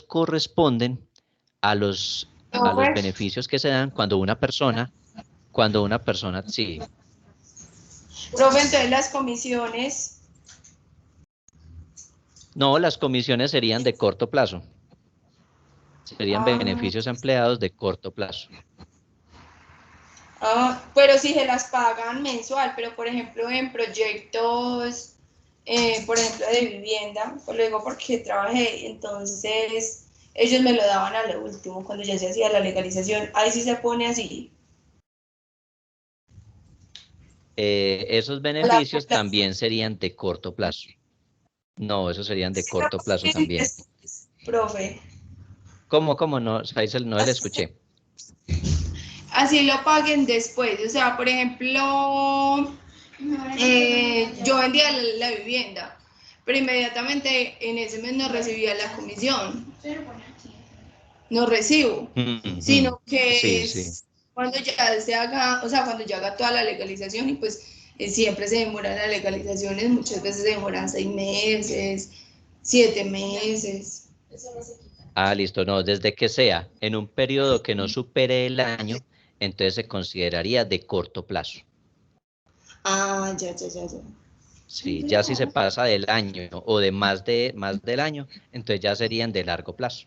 corresponden a los beneficios que se dan cuando una persona, sí. Profe, entonces las comisiones. No, las comisiones serían de corto plazo. Serían beneficios a empleados de corto plazo. Pero si se las pagan mensual, pero por ejemplo en proyectos, por ejemplo de vivienda, pues lo digo porque trabajé, entonces ellos me lo daban a lo último, cuando ya se hacía la legalización, ahí sí se pone así. Esos beneficios también serían de corto plazo. No, esos serían de corto plazo también. Profe. ¿Cómo no? Faisal, no le escuché. Así lo paguen después, o sea, por ejemplo, yo vendía la vivienda, pero inmediatamente en ese mes no recibía la comisión, no recibo, sino que cuando ya se haga, o sea, cuando ya haga toda la legalización y pues siempre se demoran las legalizaciones, muchas veces se demoran 6 meses, 7 meses. Listo, no, desde que sea en un periodo que no supere el año, entonces se consideraría de corto plazo. Ya. Sí, ya si se pasa del año o de más del año, entonces ya serían de largo plazo.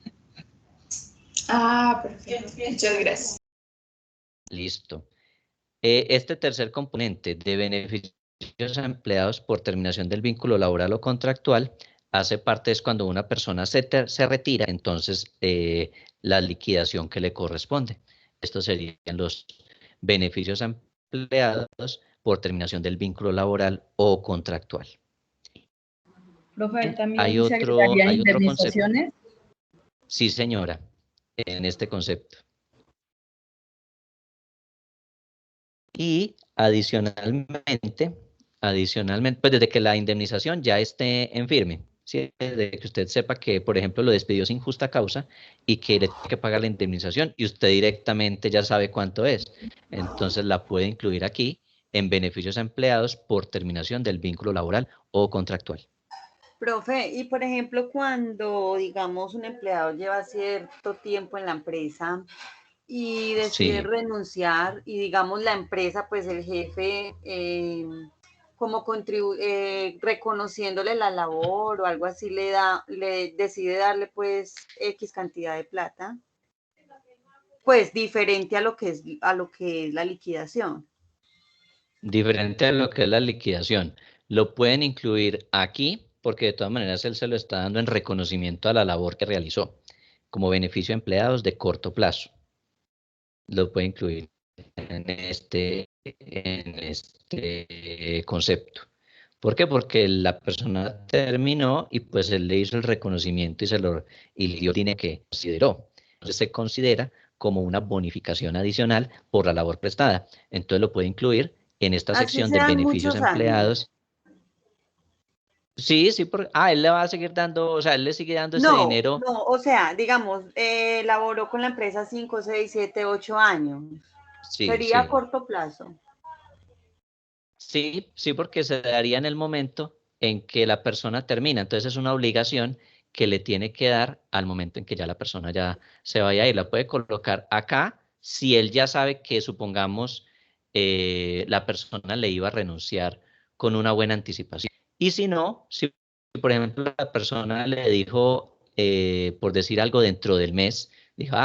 Perfecto. Muchas gracias. Listo. Este tercer componente de beneficios a empleados por terminación del vínculo laboral o contractual hace parte es cuando una persona se retira, entonces la liquidación que le corresponde. Estos serían los beneficios a empleados por terminación del vínculo laboral o contractual. Profe, ¿también hay se otro agregarían indemnizaciones? Sí, señora, en este concepto. Y adicionalmente, pues desde que la indemnización ya esté en firme, ¿sí? Desde que usted sepa que, por ejemplo, lo despidió sin justa causa y que le tiene que pagar la indemnización y usted directamente ya sabe cuánto es, entonces la puede incluir aquí en beneficios a empleados por terminación del vínculo laboral o contractual. Profe, y por ejemplo, cuando, digamos, un empleado lleva cierto tiempo en la empresa y decide renunciar y, digamos, la empresa, pues el jefe, como reconociéndole la labor o algo así, le decide darle, pues, X cantidad de plata, pues diferente a lo que es la liquidación. Diferente a lo que es la liquidación. Lo pueden incluir aquí, porque de todas maneras él se lo está dando en reconocimiento a la labor que realizó, como beneficio a empleados de corto plazo. Lo puede incluir en este concepto. ¿Por qué? Porque la persona terminó y pues él le hizo el reconocimiento y le dio el dinero que consideró. Entonces se considera como una bonificación adicional por la labor prestada. Entonces lo puede incluir en esta sección de beneficios a empleados. Sí, él le va a seguir dando, o sea, él le sigue dando ese dinero. No, o sea, digamos, laboró con la empresa 5, 6, 7, 8 años. Sí, sería a corto plazo. Sí, porque se daría en el momento en que la persona termina. Entonces es una obligación que le tiene que dar al momento en que ya la persona ya se vaya a ir. La puede colocar acá si él ya sabe que, supongamos, la persona le iba a renunciar con una buena anticipación. Y si no, si por ejemplo la persona le dijo, por decir algo, dentro del mes, dijo,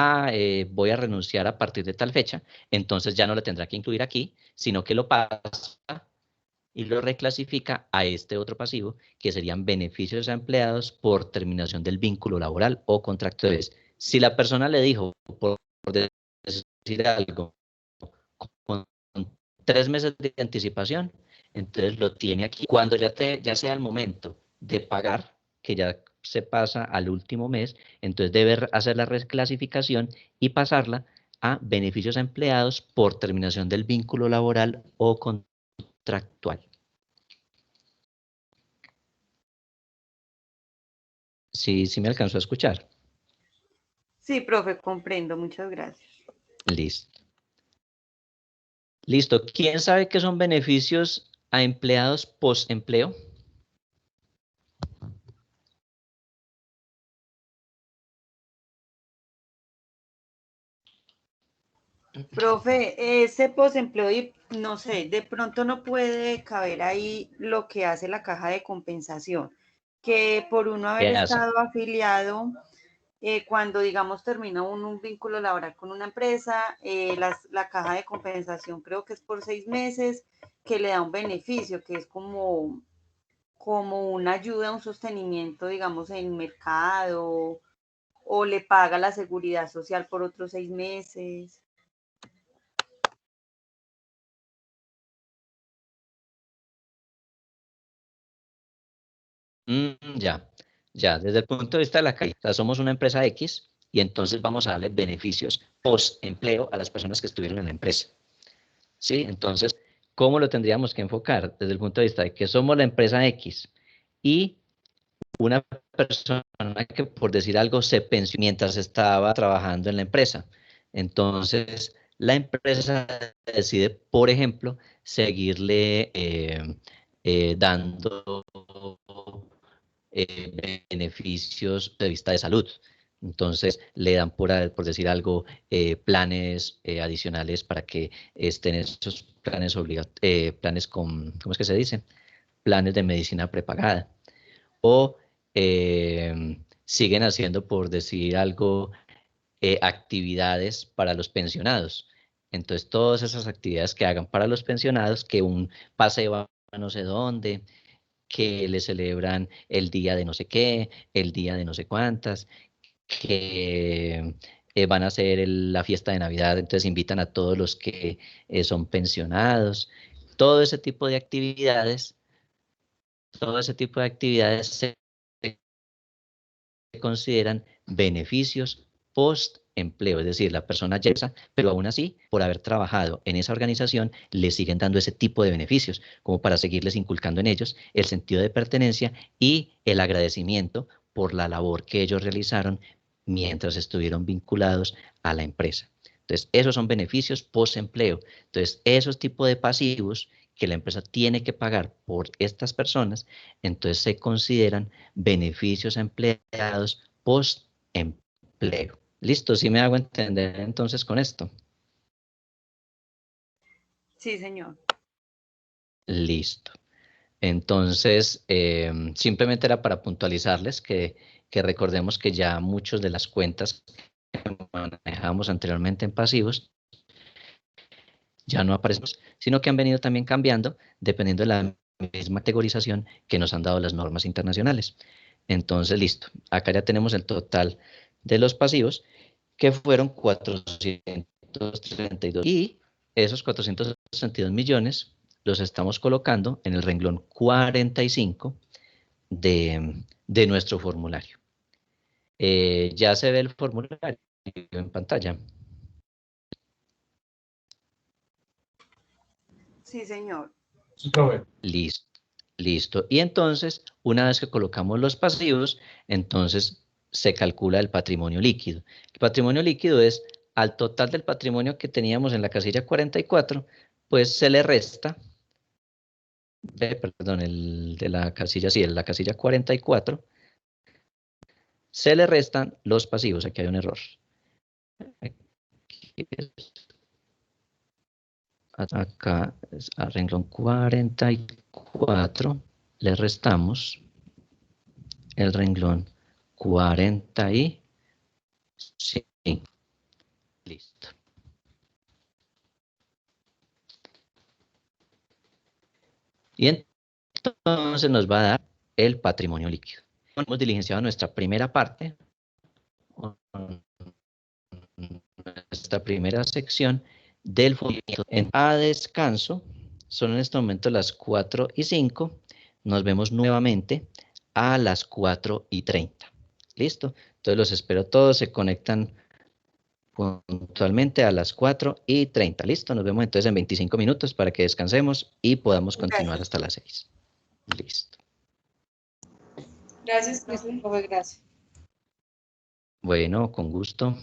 voy a renunciar a partir de tal fecha, entonces ya no le tendrá que incluir aquí, sino que lo pasa y lo reclasifica a este otro pasivo, que serían beneficios a empleados por terminación del vínculo laboral o contractuales. Si la persona le dijo, por decir algo, 3 meses de anticipación, entonces lo tiene aquí. Cuando ya sea el momento de pagar, que ya se pasa al último mes, entonces debe hacer la reclasificación y pasarla a beneficios a empleados por terminación del vínculo laboral o contractual. Sí, sí me alcanzó a escuchar. Sí, profe, comprendo. Muchas gracias. Listo. Listo. ¿Quién sabe qué son beneficios a empleados post-empleo? Profe, ese posempleo, y no sé, de pronto no puede caber ahí lo que hace la caja de compensación, que por uno haber ¿Qué hace? estado afiliado, cuando digamos termina un vínculo laboral con una empresa, la caja de compensación creo que es por 6 meses, que le da un beneficio, que es como una ayuda, un sostenimiento, digamos, en el mercado, o le paga la seguridad social por otros 6 meses. Ya, desde el punto de vista de la calidad, somos una empresa X y entonces vamos a darle beneficios post-empleo a las personas que estuvieron en la empresa. ¿Sí? Entonces, ¿cómo lo tendríamos que enfocar? Desde el punto de vista de que somos la empresa X y una persona que, por decir algo, se pensionó mientras estaba trabajando en la empresa. Entonces, la empresa decide, por ejemplo, seguirle dando beneficios de vista de salud. Entonces, le dan, por decir algo, planes adicionales para que estén esos planes planes con, ¿cómo es que se dice? Planes de medicina prepagada. O siguen haciendo, por decir algo, actividades para los pensionados. Entonces, todas esas actividades que hagan para los pensionados, que un paseo a no sé dónde, que le celebran el día de no sé qué, el día de no sé cuántas, que van a hacer la fiesta de Navidad, entonces invitan a todos los que son pensionados. Todo ese tipo de actividades, se consideran beneficios post-empleo, es decir, la persona ya está, pero aún así, por haber trabajado en esa organización, le siguen dando ese tipo de beneficios, como para seguirles inculcando en ellos el sentido de pertenencia y el agradecimiento por la labor que ellos realizaron mientras estuvieron vinculados a la empresa. Entonces, esos son beneficios post-empleo. Entonces, esos tipos de pasivos que la empresa tiene que pagar por estas personas, entonces se consideran beneficios a empleados post-empleo. ¿Listo? ¿Sí me hago entender entonces con esto? Sí, señor. Listo. Entonces, simplemente era para puntualizarles que recordemos que ya muchas de las cuentas que manejamos anteriormente en pasivos ya no aparecen, sino que han venido también cambiando dependiendo de la misma categorización que nos han dado las normas internacionales. Entonces, listo. Acá ya tenemos el total de los pasivos, que fueron 432. Y esos 432 millones los estamos colocando en el renglón 45 de nuestro formulario. Ya se ve el formulario en pantalla. Sí, señor. Listo. Listo. Y entonces, una vez que colocamos los pasivos, entonces se calcula el patrimonio líquido. El patrimonio líquido es al total del patrimonio que teníamos en la casilla 44, pues se le resta, perdón, el de la casilla, sí, en la casilla 44, se le restan los pasivos. Aquí hay un error. Acá, al renglón 44, le restamos el renglón 45. Listo. Y entonces nos va a dar el patrimonio líquido. Hemos diligenciado nuestra primera parte, nuestra primera sección, del fundamento. A descanso, son en este momento las 4:05. Nos vemos nuevamente a las 4:30. ¿Listo? Entonces los espero todos, se conectan puntualmente a las 4:30. ¿Listo? Nos vemos entonces en 25 minutos para que descansemos y podamos continuar hasta las 6. Listo. Gracias, profe. Gracias. Bueno, con gusto.